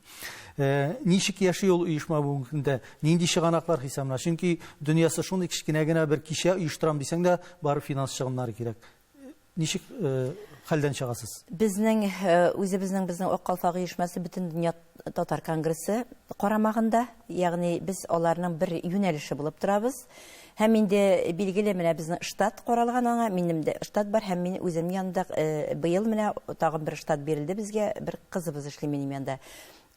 Ничек яши ул оешма бүгенге көндә? Нинди чыганаклар хисабына? Чөнки дөньясы шундый кичкенә генә бер кичә оештырам дисәң дә, бары финанс чыгымнары кирәк. Ничек хәлдән чыгасыз? Безнең Ак калфак оешмасы бөтен дөнья татар конгрессы карамагында, ягъни без аларның бер юнәлеше булып торабыз. Һәм инде билгеле менә безнең штат каралган аңа, минем дә штат бар, һәм мин үзем янында быел менә тагын бер штат бирелде безгә, бер кызыбыз эшли минем янда.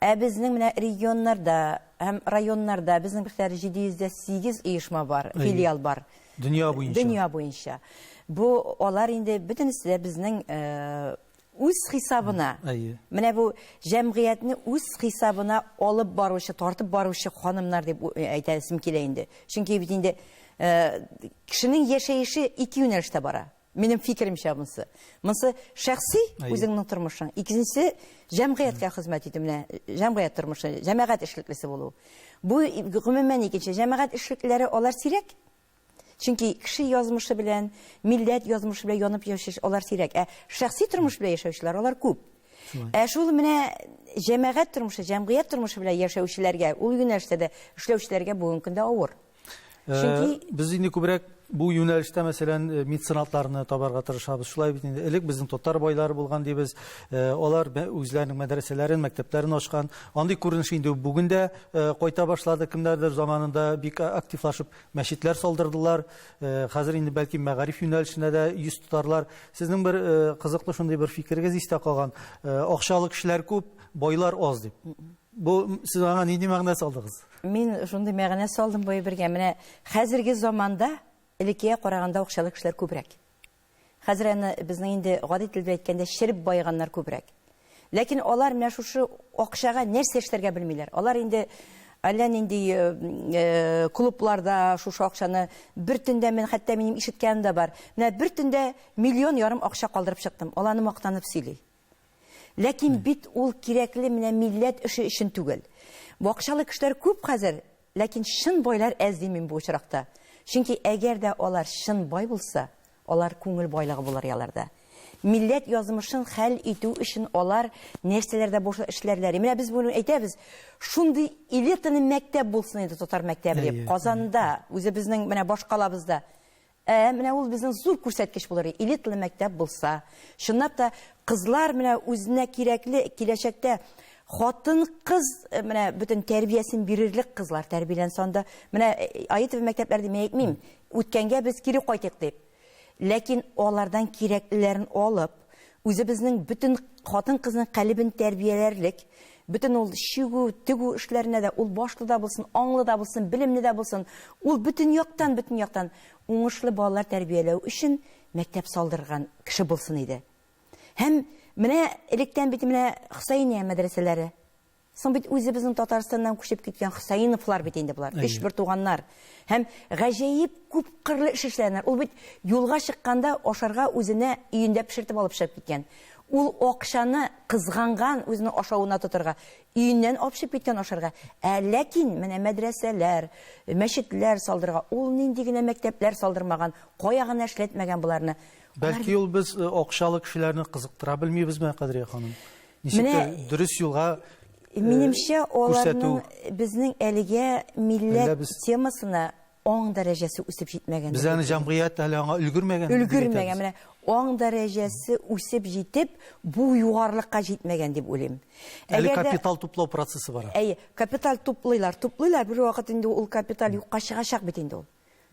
Безнең менә регионнарда һәм районнарда безнең бер 708 оешма бар, филиал бар. Дөнья буенча. Бу алар инде бөтенесе дә безнең үз хисабына. Менә бу җәмгыятьне үз хисабына алып баручы, тартып баручы ханымнар дип әйтәсем килә инде. Чөнки бит инде кешенең яшәеше ике юнәлештә бара. Минем фикеремчә монысы. Монысы шәхси үзеңнең тормышың. Икенчесе җәмгыятькә хезмәт итү, менә җәмгыять тормышы, җәмәгать эшлеклесе булу. Бу гомумән икенче җәмәгать эшлекләре алар сирәк. Чөнки кеше язмышы белән, милләт язмышы белән янып яшәүче алар сирәк. Шәхси тормыш белән яшәүчеләр алар күп. Шул менә җәмәгать тормышы, җәмгыять тормышы белән яшәүчеләргә, ул юнәлештә дә эшләүчеләргә бүгенге көндә авыр. Без инде күбрәк бу юнәлештә, мәсәлән, меценатларны табарга тырышабыз. Шулай бит инде элек безнең татар байлары булган дибез. Алар үзләренең мәдрәсәләрен, мәктәпләрен ачкан. Андый күренеш инде бүген дә кайта башлады. Кемнәрдер заманында бик активлашып мәчетләр салдырдылар. Хәзер инде бәлки мәгариф юнәлешенә дә йөз тотарлар. Сезнең бер кызыклы шундый бер фикергез истә калган. Акчалы кешеләр күп, байлар аз дип. Бу сез аңа нинди мәгънә салдыгыз? Мин шундый мәгънә салдым бу бергә. Менә хәзерге заманда элеккегә караганда акчалы кешеләр күбрәк. Хәзер безнең инде гади телдә әйткәндә чиреп байганнар күбрәк. Ләкин алар менә шушы акчага нәрсә эшләргә белмиләр. Алар инде әллә нинди клубларда шушы акчаны бер төндә, мен хәтта минем ишеткәнем дә бар. Менә бер төндә 1,5 миллион акча калдырып чыктым. Аларны мактанып сөйли. Ләкин бит ул кирәкле менә милләт эше өчен түгел. Бу акчалы кешеләр күп хәзер, ләкин шын байлар әз димим бу очракта. Чөнки әгәр дә алар шын бай булса, алар күңел байлыгы булыр яларда. Милләт язмышын хәл итү өчен алар нәрсәләрдә буш эшләрләр. Менә без буны әйтәбез, шундый элитаны мәктәп булсын иде, татар мәктәбе дип. Казанда, үзебезнең менә башкалабызда менә ул безнең зур күрсәткеч булыр. Элиталы мәктәп булса, шуннан да кызлар менә үзенә кирәкле киләчәктә хатын-кыз менә бөтен тәрбиясен бирерлек кызлар тәрбияләнсә анда, менә Аитов мәктәпләрдә мин әйтмим, үткәнгә без кире кайтык дип. Ләкин алардан кирәклеләрен алып, үзебезнең бөтен хатын-кызның калибен тәрбияләрлек, бөтен ул шигү, тигү эшләренә дә ул башлы да булсын, аңлы да булсын, билемле дә булсын, ул бөтен яктан уңышлы балалар тәрбияләү өчен мәктәп салдырган кеше булсын иде. Һәм менә электән бит менә Хусайния мәдрәсәләре. Соң бит үзебезнең Татарстаннан күчеп киткән Хусайновлар бит инде булар. 3 бер туганнар. Һәм гаҗәеп күп кырлы эш эшләнәләр. Ул бит юлга чыкканда ашарга үзенә өендә пешертеп алып чыгып киткән. Ул акчаны кызганган үзенең ашавына тотырга, өеннән алып чыгып киткән ашарга. Ләкин менә мәдрәсәләр, мәчетләр салдырга, ул нинди генә мәктәпләр салдырмаган, кая гына эшләтмәгән буларны. Бәлки ул без акчалы кешеләрне кызыктыра белмибезме, Кадрия ханым? Ничек дөрес юлга минемчә аларның безнең әлегә милләт темасына аң дәрәҗәсе үсеп җитмәгән. Без аны җәмгыять әле аңа өлгермәгән. Өлгермәгән. Менә аң дәрәҗәсе үсеп җитеп, бу югарлыкка җитмәгән дип уйлыйм. Әле капитал туплау процессы бар. Капитал туплыйлар, бер вакыт инде ул капитал юкка чыгачак бит инде ул.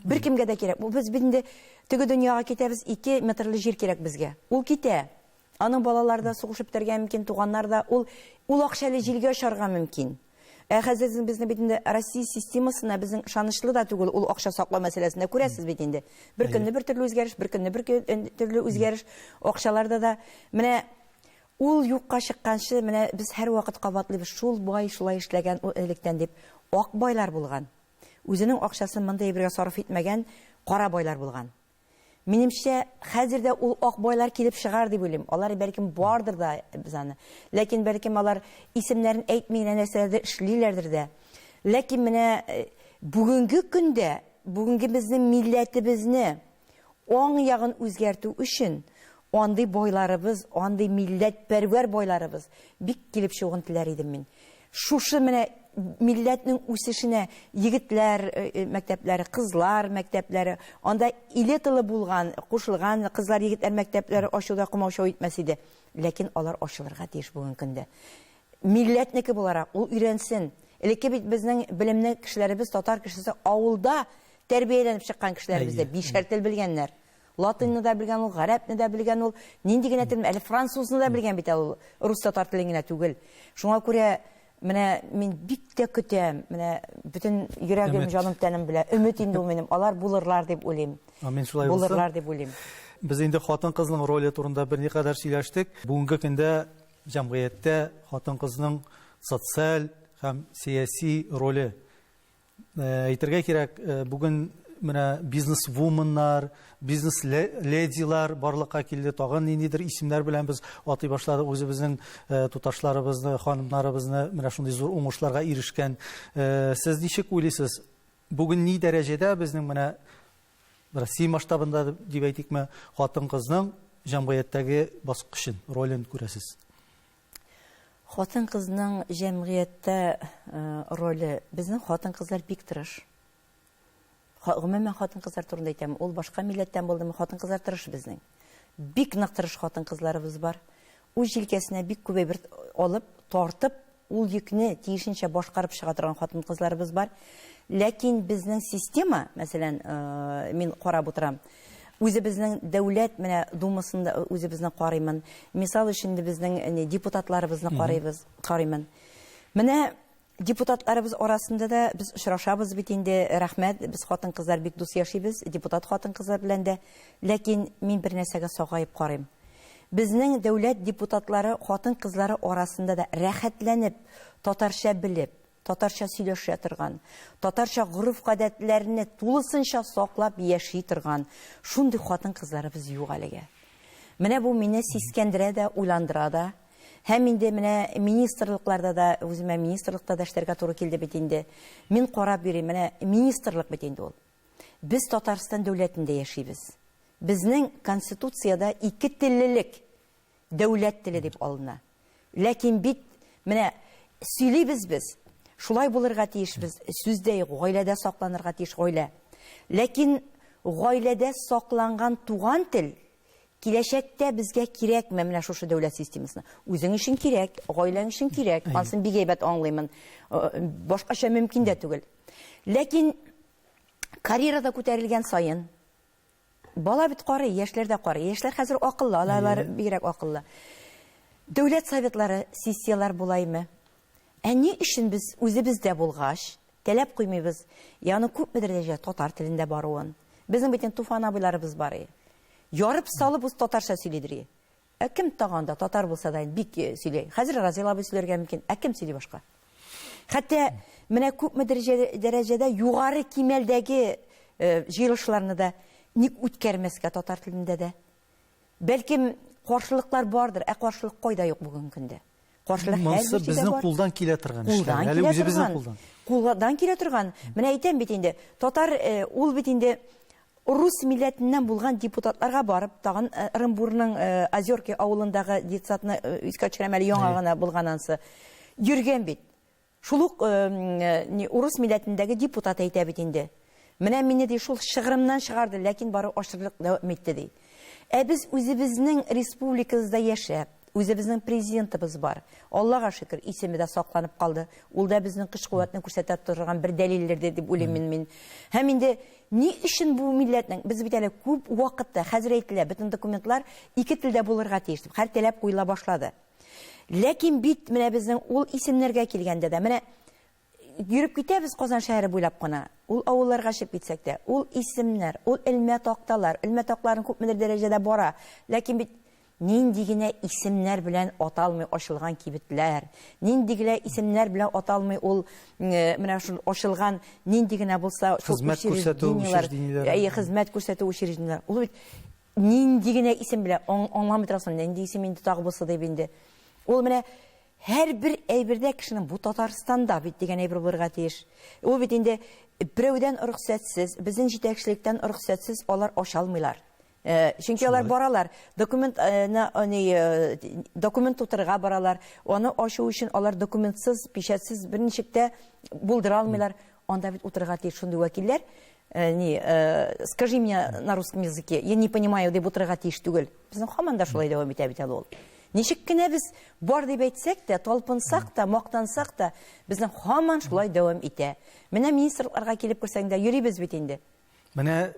Бер кемгә дә кирәк. Без инде теге дөньяга китәбез, 2 метрлы җир кирәк безгә. Ул китә. Аның балалары да сугышып тәргә мөмкин, туганнар да ул акчалы җилгә ашарга мөмкин. Хәзер безне бит инде Россия системасына безнең ышанычлы да түгел ул акча саклау мәсьәләсендә күрәсез бит инде. Бер көнне бер төрле үзгәреш, бер көнне бер төрле үзгәреш. Акчаларда да менә ул юкка чыкканчы менә без һәр вакыт кабатлыйбыз, шул бай шулай эшләгән электән дип ак байлар булган. Үзенең акчасын мондай бергә сарыф итмәгән кара байлар булган. Минемчә, хәзер дә ул ак байлар килеп чыгар дип уйлыйм. Алар бәлкем бардыр да без аны. Ләкин бәлкем алар исемнәрен әйтмәгән нәрсәләрдә эшлиләрдер дә. Ләкин менә бүгенге көндә, бүгенге безнең милләтебезне аң ягын үзгәртү өчен андый байларыбыз, андый милләтпәрвәр байларыбыз бик килеп чыгын теләр идем мин. Шушы менә милләтнең үсешенә егетләр мәктәпләре, кызлар мәктәпләре, анда элиталы булган, кушылган кызлар, егетләр мәктәпләре ачуда кумаучау итмәс иде. Ләкин алар ачылырга тиеш бүгенге көндә. Милләтнеке буларак ул өйрәнсен. Элекке бит безнең белемле кешеләребез, татар кешесе авылда тәрбияләнеп чыккан кешеләребез дә 5 тел белгәннәр. Латынны да белгән ул, гарәпне дә белгән ул, нинди генә тел, әле французны да белгән бит ул, рус татар телен генә түгел. Шуңа күрә менә мин бик тә көтәм, менә бөтен йөрәгем, җаным, тәнем белән өмет инде ул минем, алар булырлар дип уйлыйм. Амин, шулай булсын. Булырлар дип уйлыйм. Без инде хатын-кызның роле турында берникадәр сөйләштек. Бүгенге көндә җәмгыятьтә хатын-кызның социаль һәм сияси роле. Әйтергә кирәк, бүген менә бизнес-вуменнар, бизнес-ледилар барлыкка килде, тагын ниндидер исемнәр белән без атый башладык. Үзебезнең туташларыбызны, ханымнарыбызны менә шундый зур уңышларга ирешкән. Сез ничек уйлыйсыз? Бүген ни дәрәҗәдә безнең менә Россия масштабында дип әйтикме, хатын-кызның җәмгыятьтәге баскычын, ролен күрәсез? Хатын-кызның җәмгыятьтә роле, безнең хатын-кызлар бик тырыш. Гомумән хатын-кызлар турында әйтәм, ул башка милләттән булдымы, хатын-кызлар тырыш безнең. Бик нык тырыш хатын-кызларыбыз бар. Ул җилкәсенә бик күп бер алып, тартып, ул йөкне тиешенчә башкарып чыга торган хатын-кызларыбыз бар. Ләкин безнең система, мәсәлән, мин карап утырам, үзебезнең дәүләт менә думасында үзебезне карыймын. Мисал өчен безнең депутатларыбызны карыймын. Менә депутатларыбыз арасында да без очрашабыз бит инде, рәхмәт, без хатын-кызлар бик дус яшибез, депутат хатын-кызлар белән дә. Ләкин мин бер нәрсәгә сагаеп карыйм. Безнең дәүләт депутатлары, хатын-кызлары арасында да рәхәтләнеп, татарча белеп, татарча сөйләшә торган, татарча горыф-гадәтләрне тулысынча саклап яши торган шундый хатын-кызларыбыз юк әлегә. Менә бу мине сискәндерә дә, уйландыра да. Һәм инде менә министрлыкларда да, үземә министрлыкта да эшләргә туры килде бит инде. Мин карап йөрим, менә министрлык бит инде ул. Без Татарстан дәүләтендә яшибез. Безнең конституцияда 2 теллелек дәүләт теле дип алына. Ләкин бит менә сөйлибез без. Шулай булырга тиешбез. Сүздә, гаиләдә сакланырга тиеш гаилә. Ләкин гаиләдә сакланган туган тел киләчәктә безгә кирәкме менә шушы дәүләт системасына? Үзең өчен кирәк, гаиләң өчен кирәк. Анысын бик әйбәт аңлыймын. Башкача мөмкин дә түгел. Ләкин карьерада күтәрелгән сайын бала бит карый, яшьләр дә карый. Яшьләр хәзер акыллы, алар бигрәк акыллы. Дәүләт советлары, сессиялар булаймы? Ни өчен без үзебездә булгач, таләп куймыйбыз? Яны күпмедер дәрәҗә татар телендә баруын. Безнең битен туфан абыйларыбыз бар. Ярып салып үз татарча сөйлидер. Кем таганда татар булса да бик сөйләй. Хәзер Разил абый сөйләргә мөмкин, кем сөйли башка? Хәтта менә күпмедер дәрәҗәдә югары кимәлдәге җыелышларны да ник үткәрмәскә татар телендә дә? Бәлкем каршылыклар бардыр, каршылык кайда юк бүген көндә? Каршылык һәрбер безнең кулдан килә торган эшләр. Әле үзебезнең кулдан. Кулдан килә торган. Менә әйтәм бит инде, татар ул бит инде рус милләтеннән булган депутатларга барып, тагын Орынбурның Озерки авылындагы детсадны искә төшерәм әле яңа гына булганансы. Йөргән бит. Шул ук рус милләтендәге депутат әйтә бит инде. Менә мине ди шул шыгырымнан чыгарды, ләкин бары ашырлык дәвам итте ди. Без үзебезнең республикабызда яшәп, үзебезнең президентыбыз бар. Аллага шөкер, исеме дә сакланып калды. Ул да безнең көч-куәтне күрсәтә торган бер дәлилләрдер дип уйлыйм мин. Һәм инде ни өчен бу милләтнең без бит әле күп вакытта хәзер әйтелә, бөтен документлар 2 телдә булырга тиеш дип һәр таләп куела башлады. Ләкин бит менә безнең ул исемнәргә килгәндә дә менә йөреп китәбез Казан шәһәре буйлап кына. Ул авылларга чыгып китсәк тә, ул исемнәр, ул элмә такталар, элмә такларын күпмедер дәрәҗәдә бара. Ләкин бит нинди генә исемнәр белән аталмый ачылган кибетләр, нинди генә исемнәр белән аталмый ул менә шул ачылган нинди генә булса хезмәт күрсәтү учреждениеләр. Хезмәт күрсәтү учреждениеләр. Ул бит нинди генә исем белән аңламый торасың, нинди исем инде тагы булса дип инде. Ул менә һәрбер әйбердә кешенең бу Татарстанда бит дигән әйбер булырга тиеш. Ул бит инде берәүдән рөхсәтсез, безнең җитәкчелектән рөхсәтсез алар аша алмыйлар. Чөнки алар баралар, документ тутырга баралар. Аны ачу өчен алар документсыз, печатьсыз берничектә булдыра алмыйлар. Анда бит утырга тиеш шундый вәкилләр. Скажи мне на русском языке, я не понимаю, дип утырга тиеш түгел. Безнең һаман да шулай дәвам итә бит ул. Ничек кенә без бар дип әйтсәк тә, талпынсак та, мактансак та, безнең һаман шулай дәвам итә. Менә министрлыкларга килеп күрсәң дә йөрибез бит инде. Менә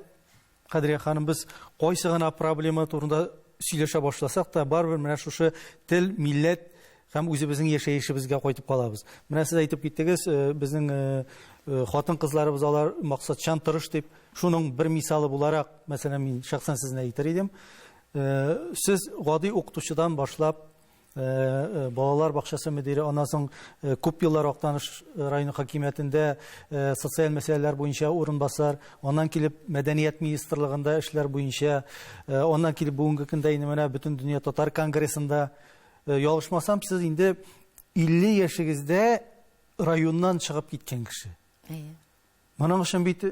Кадрия ханым, без кайсы гына проблема турында сөйләшә башласак та, барыбер менә шушы тел, милләт һәм үзебезнең яшәешебезгә кайтып калабыз. Менә сез әйтеп киттегез, безнең хатын-кызларыбыз алар максатчан тырыш дип, шуның бер мисалы буларак, мәсәлән, мин шәхсән сезне әйтер идем. Сез гади укытучыдан башлап, балалар бакчасы мөдире, аннан күп еллар Актаныш районы хакимиятендә социаль мәсьәләләр буенча урынбасар, аннан килеп мәдәният министрлыгында эшләр буенча, аннан килеп бүгенге көндә инде менә бөтен дөнья татар конгрессында, ялгышмасам, сез инде 50 яшегездә районнан чыгып киткән кеше. Моның өчен бит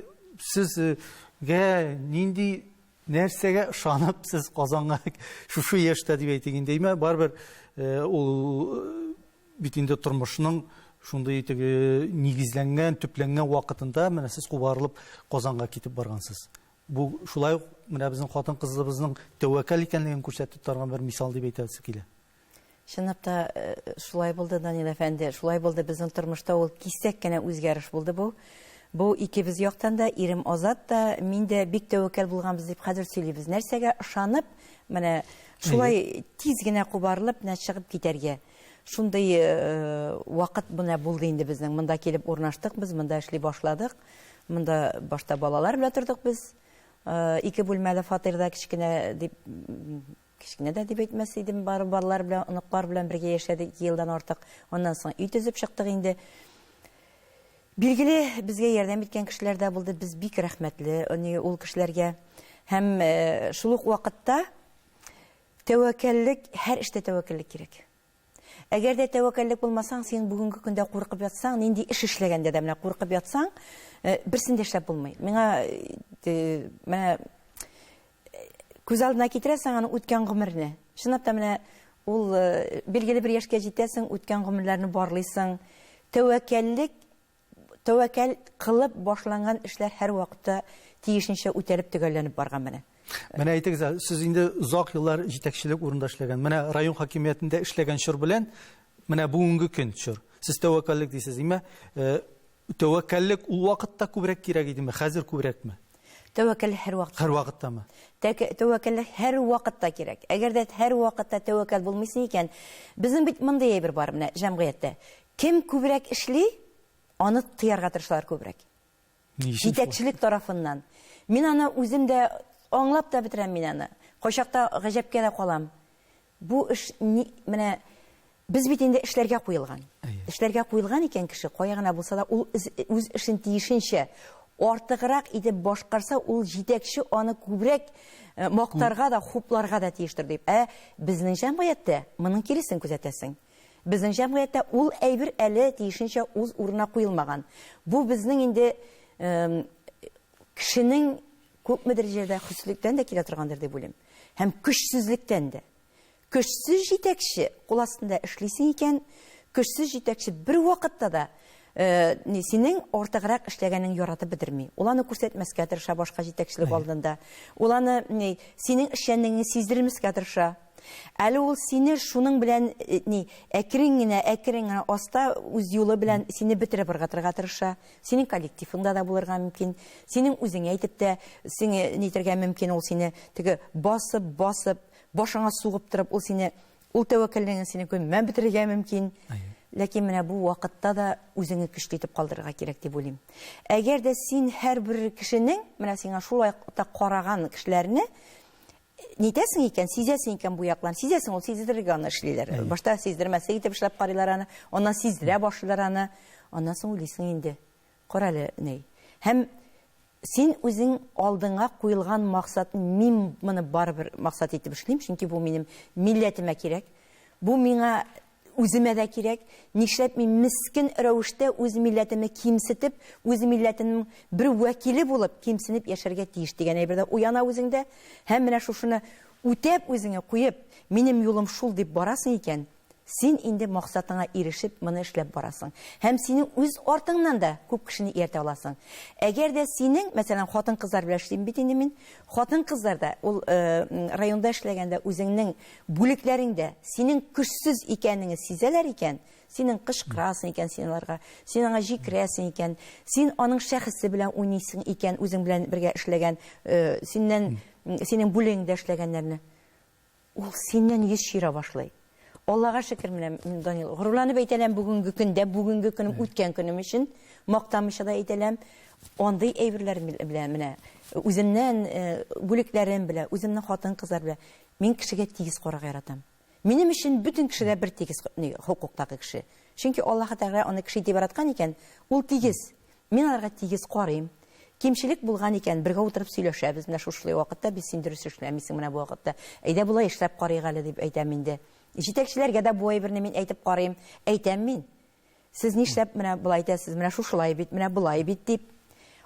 сезгә нинди нәрсәгә ышанып сез Казанга шушы яшьтә дип әйтегән дейме? Барбер ул бит инде тормышның шундый нигезләнгән, төпләнгән вакытында менә сез кубарылып Казанга китеп баргансыз. Бу шулай менә безнең хатын-кызыбызның тәвәккәл икәнлеген күрсәтеп торган бер мисал дип әйтәсе килә. Чынлап та шулай булды, Данил әфәнде. Шулай булды, безнең тормышта ул кисәк кенә үзгәреш булды бу. Бу икебез яктан да, ирем Азат да, мин дә бик тәвәккәл булганбыз дип хәзер сөйлибез. Нәрсәгә ышанып, менә шулай тиз генә кубарылып, менә чыгып китәргә. Шундый вакыт менә булды инде безнең. Монда килеп урнаштык, без монда эшли башладык. Монда башта балалар белән тордык без. 2 бүлмәле фатирда кичкенә дип Кичкенә дә дип әйтмәс идем, бары балалар белән, оныклар белән бергә яшәдек 2 елдан артык. Оннан соң үй төзеп чыктык инде. Билгеле, безгә ярдәм иткән кешеләр дә булды. Без бик рәхмәтле ул кешеләргә. Һәм шул ук вакытта тәвәккәллек, һәр эштә тәвәккәллек кирәк. Әгәр дә тәвәккәллек булмасаң, син бүгенге көндә куркып ятсаң, нинди эш эшләгәндә дә менә куркып ятсаң, берсен дә эшләп булмый. Менә күз алдына китерәсең аны үткән гомерне. Чынлап та менә ул билгеле бер яшькә җитәсең, үткән гомерләрне барлыйсың. Тәвәккәл кылып башланган эшләр һәр вакытта тиешенчә үтәлеп төгәлләнеп барган менә. Менә әйтегез, сез инде узак еллар җитәкчелек урында эшләгән. Менә район хакимиятендә эшләгән чор белән, менә бүгенге көн чор. Сез тәвәккәллек дисез, име? Тәвәккәллек ул вакытта күбрәк кирәк идеме, хәзер күбрәкме? Тәвәккәл һәр вакытта. Һәр вакыттамы? Тәвәккәллек һәр вакытта кирәк. Әгәр дә һәр вакытта тәвәккәл булмыйсың икән, безнең бит мондай әйбер бар менә җәмгыятьтә. Кем күбрәк эшли, аны тыярга тырышлар күбрәк. Җитәкчелек тарафыннан. Мин аны үзем дә аңлап та бетерәм мин аны. Кайчакта гаҗәпкә дә калам. Бу эш менә без бит инде эшләргә куелган. Эшләргә куелган икән кеше, кая гына булса да ул үз эшен тиешенчә артыграк итеп башкарса, ул җитәкче аны күбрәк мактарга да, хупларга да тиештер дип. Безнең җәмгыятьтә моның киресен күзәтәсең. Безнең җәмгыятьтә ул әйбер әле тиешенчә үз урынына куелмаган. Бу безнең инде кешенең күпме дәрәҗәдә хөслектән дә килә торгандыр дип уйлыйм. Һәм көчсезлектән дә. Көчсез җитәкче кул астында эшлисең икән, көчсез җитәкче бер вакытта да синең артыграк эшләгәнең яратып бетерми. Ул аны күрсәтмәскә тырыша башка җитәкчелек алдында. Ул аны синең эшчәнлегеңне сиздермәскә тырыша. Әле ул сине шуның белән әкрен генә аста үз юлы белән сине бетереп барырга тырыша. Синең коллективыңда да булырга мөмкин. Синең үзеңә әйтеп тә сине нитергә мөмкин, ул сине теге басып башыңа сугып торып, ул тәвәккәллеген сине күнмән бетерергә мөмкин. Ләкин менә бу вакытта да үзеңне көчле итеп калдырырга кирәк дип уйлыйм. Әгәр дә син һәрбер кешенең менә сиңа шулай караган кешеләрне нитәсең икән, сизәсең икән бу яклан, сизәсең, ул сиздерергә аны эшлиләр. Башта сиздермәсә итеп эшләп карыйлар аны, аннан сиздерә башлыйлар аны, аннан соң уйлыйсың инде. Кара әле ни. Һәм син үзең алдыңа куелган максатны, мин моны барыбер максат итеп эшлим, чөнки бу минем милләтемә кирәк. Бу миңа үземә дә кирәк. Нишләп мин мискин рәвештә үз милләтемне кимсетеп, үз милләтемнең бер вәкиле булып кимсенеп яшәргә тиеш дигән әйбердә уяна үзеңдә. Һәм менә шушыны үтәп үзеңә куеп, минем юлым шул дип барасың икән, син инде максатыңа ирешеп, моны эшләп барасың. Һәм синең үз артыңнан да күп кешене ияртә аласың. Әгәр дә синең, мәсәлән, хатын-кызлар белән эшлим бит инде мин, хатын-кызларда, ул районда эшләгәндә үзеңнең бүлекләреңдә синең көчсез икәнеңне сизәләр икән, синең кычкырасың икән син аларга, син аңа җикрәсең икән, син аның шәхесе белән уйныйсың икән, үзең белән бергә эшләгән, синең бүлегеңдә эшләгәннәрне, ул синнән йөз чира башлый. Аллага шөкер, менә Данил, горурланып әйтәләм бүгенге көндә, бүгенге көнем үткән көнем өчен, мактамыйча да әйтәләм, андый әйберләр белән менә үземнән бүлекләрем белән, үземнең хатын-кызлар белән мин кешегә тигез карарга яратам. Минем өчен бүтән кешеләр бер тигез хукуктагы кеше. Чөнки Аллаһ Тәгалә аны кеше дип яраткан икән, ул тигез. Мин аларга тигез карыйм. Кимчелек булган икән, бергә утырып сөйләшәбез. Менә шушы вакытта без син дөрес эшләмисең менә бу вакытта. Әйдә булай эшләп карыйк әле дип әйтәм инде. Җитәкчеләргә дә бу әйберне мин әйтеп карыйм. Әйтәм мин. Сез нишләп менә булай әйтәсез? Менә шушылай бит, менә булай бит дип.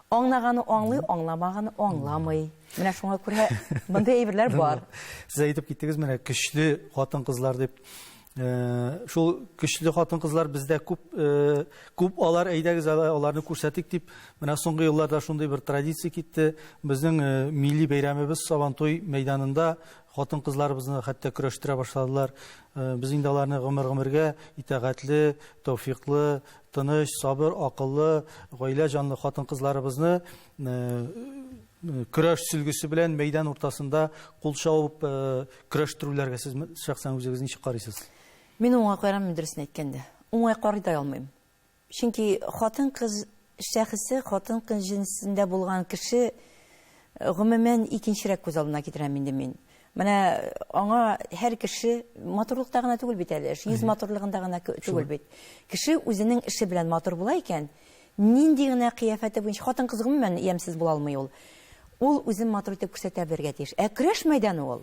Аңлаганы аңлый, аңламаганы аңламый. Менә шуңа күрә мондай әйберләр бар. Сез әйтеп киттегез, менә көчле хатын-кызлар дип. Шул көчле хатын-кызлар бездә күп алар, әйдәгез аларны күрсәтик дип, менә соңгы елларда шундый бер традиция китте. Безнең милли бәйрәмебез Сабантуй мәйданында хатын-кызларыбызны хәтта көрәштерә башладылар. Без инде аларны гомергә итәгатьле, тәүфиклы, тыныч, сабыр, акыллы, гаилә җанлы хатын-кызларыбызны көрәш сөлгесе белән мәйдан уртасында кул чабып көрәштерүләргә сез шәхсән үзегез ничек карыйсыз? Мин уңай карам мөдәрисне әйткәндә. Уңай карый да алмыйм. Чөнки хатын-кыз шәхесе, хатын-кыз җинсендә булган кеше гомумән икенчерәк күз алдына китерәм инде мин. Менә аңа һәр кеше матурлыкта гына түгел бит әле, йөз матурлыгында гына түгел бит. Кеше үзенең эше белән матур була икән, нинди генә кыяфәте буенча хатын-кыз гомумән ямьсез була алмый ул. Ул үзен матур итеп күрсәтә бергә тиеш. Көрәш мәйданы ул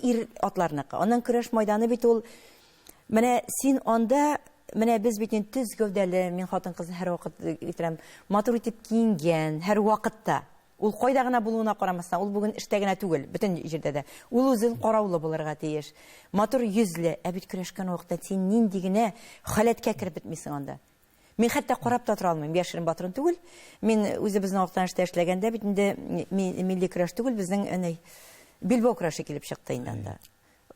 ир атларныкы. Аның көрәш мәйданы бит ул. Менә син анда, менә без бит төз гәүдәле, мин хатын-кызны һәр вакыт әйтәм, матур итеп киенгән, һәр вакытта. Ул кайда гына булуына карамастан, ул бүген эштә генә түгел, бөтен җирдә дә. Ул үзен караулы булырга тиеш. Матур йөзле, бит көрәшкән вакытта син нинди генә халәткә киреп бетмисең анда. Мин хәтта карап та тора алмыйм, яшерен батырын түгел. Мин үзебезнең вакытта эшләгәндә бит инде милли көрәш түгел, безнең билбау көрәше килеп чыкты инде анда.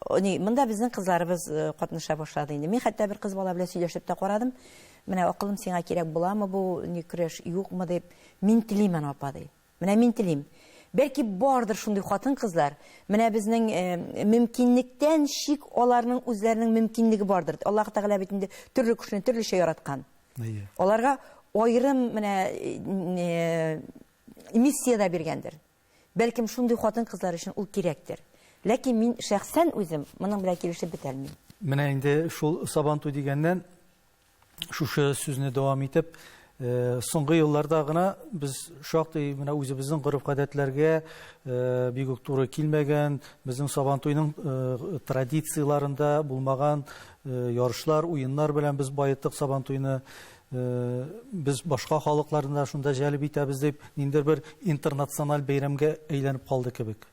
Монда безнең кызларыбыз катнаша башлады инде. Мин хәтта бер кыз бала белән сөйләшеп тә карадым. Менә акылым сиңа кирәк буламы бу көрәш, юкмы дип. Мин телим аны апа ди. Менә мин телим. Бәлки бардыр шундый хатын-кызлар. Менә безнең мөмкинлектән шик аларның үзләренең мөмкинлеге бардыр. Аллаһ Тәгалә бит инде төрле кешене төрлечә яраткан. Аларга аерым менә миссия да биргәндер. Бәлкем шундый хатын-кызлар өчен ул кирәктер. Ләкин мин шәхсән үзем моның белән килешеп бетәлмим. Менә инде шул Сабантуй дигәннән шушы сүзне дәвам итеп, соңгы елларда гына без шактый менә үзебезнең гореф-гадәтләргә бик үк туры килмәгән, безнең Сабантуйның традицияларында булмаган ярышлар, уеннар белән без байыттык Сабантуйны. Без башка халыкларында шунда җәлеп итәбез дип, ниндидер бер интернациональ бәйрәмгә әйләнеп калды кебек.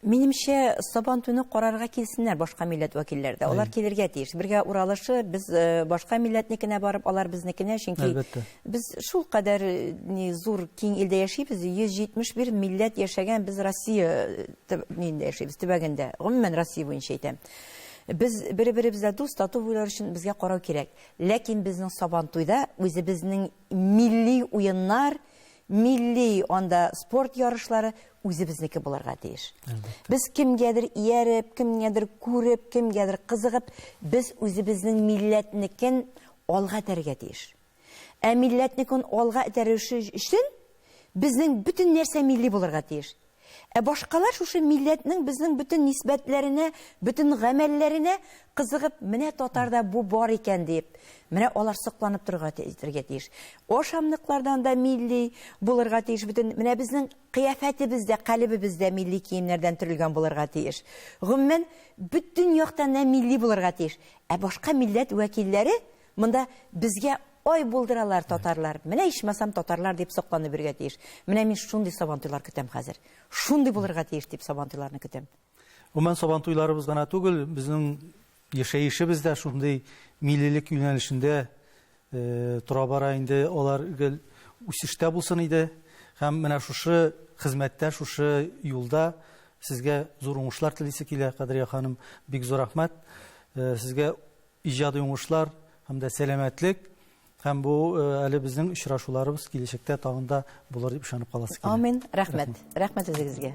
Минемчә, Сабантуйны карарга килсеннәр башка милләт вәкилләре дә. Алар килергә тиеш. Бергә уралышы, без башка милләтникенә барып, алар безнекенә, чөнки без шул кадәр зур киң илдә яшибез, 171 милләт яшәгән, без Россия нинди яшибез, төбәгендә. Гомумән Россия буенча әйтәм. Без бер-беребезгә дус, тату булыр өчен безгә карау кирәк. Ләкин безнең Сабантуйда үзебезнең милли уеннар, милли анда спорт ярышлары үзебезнеке булырга тиеш. Без кемгәдер ияреп, кемгәдер күреп, кемгәдер кызыгып, без үзебезнең милләтнекен алга тәргә тиеш. Милләтнекен алга этәрүше өчен безнең бөтен нәрсә милли булырга тиеш. Башкалар шушы милләтнең безнең бөтен нисбәтләренә, бөтен гамәлләренә кызыгып, менә татарда бу бар икән дип, менә алар сокланып торырга тиеш. Ашамлыклардан да милли булырга тиеш, бөтен менә безнең кыяфәтебездә, калебебездә милли киемнәрдән төрелгән булырга тиеш. Гомумән бөтен яктан милли булырга тиеш. Башка милләт вәкилләре монда безгә ой булдыралар татарлар. Менә ичмасам татарлар дип сокланып бергә тиеш. Менә мин шундый Сабантуйлар көтәм хәзер. Шундый булырга тиеш дип Сабантуйларны көтәм. Гомумән Сабантуйларыбыз гына түгел, безнең яшәешебез дә шундый миллилек юнәлешендә тора бара инде, алар үсештә булсын иде. Һәм менә шушы хезмәттә, шушы юлда сезгә зур уңышлар телисе килә, Кадрия ханым, бик зур рәхмәт. Сезгә иҗади уңышлар һәм дә сәламәтлек. Һәм бу әле безнең очрашуларыбыз киләчәктә тагын да булыр дип ышанып каласы килә. Амин. Рәхмәт. Рәхмәт үзегезгә.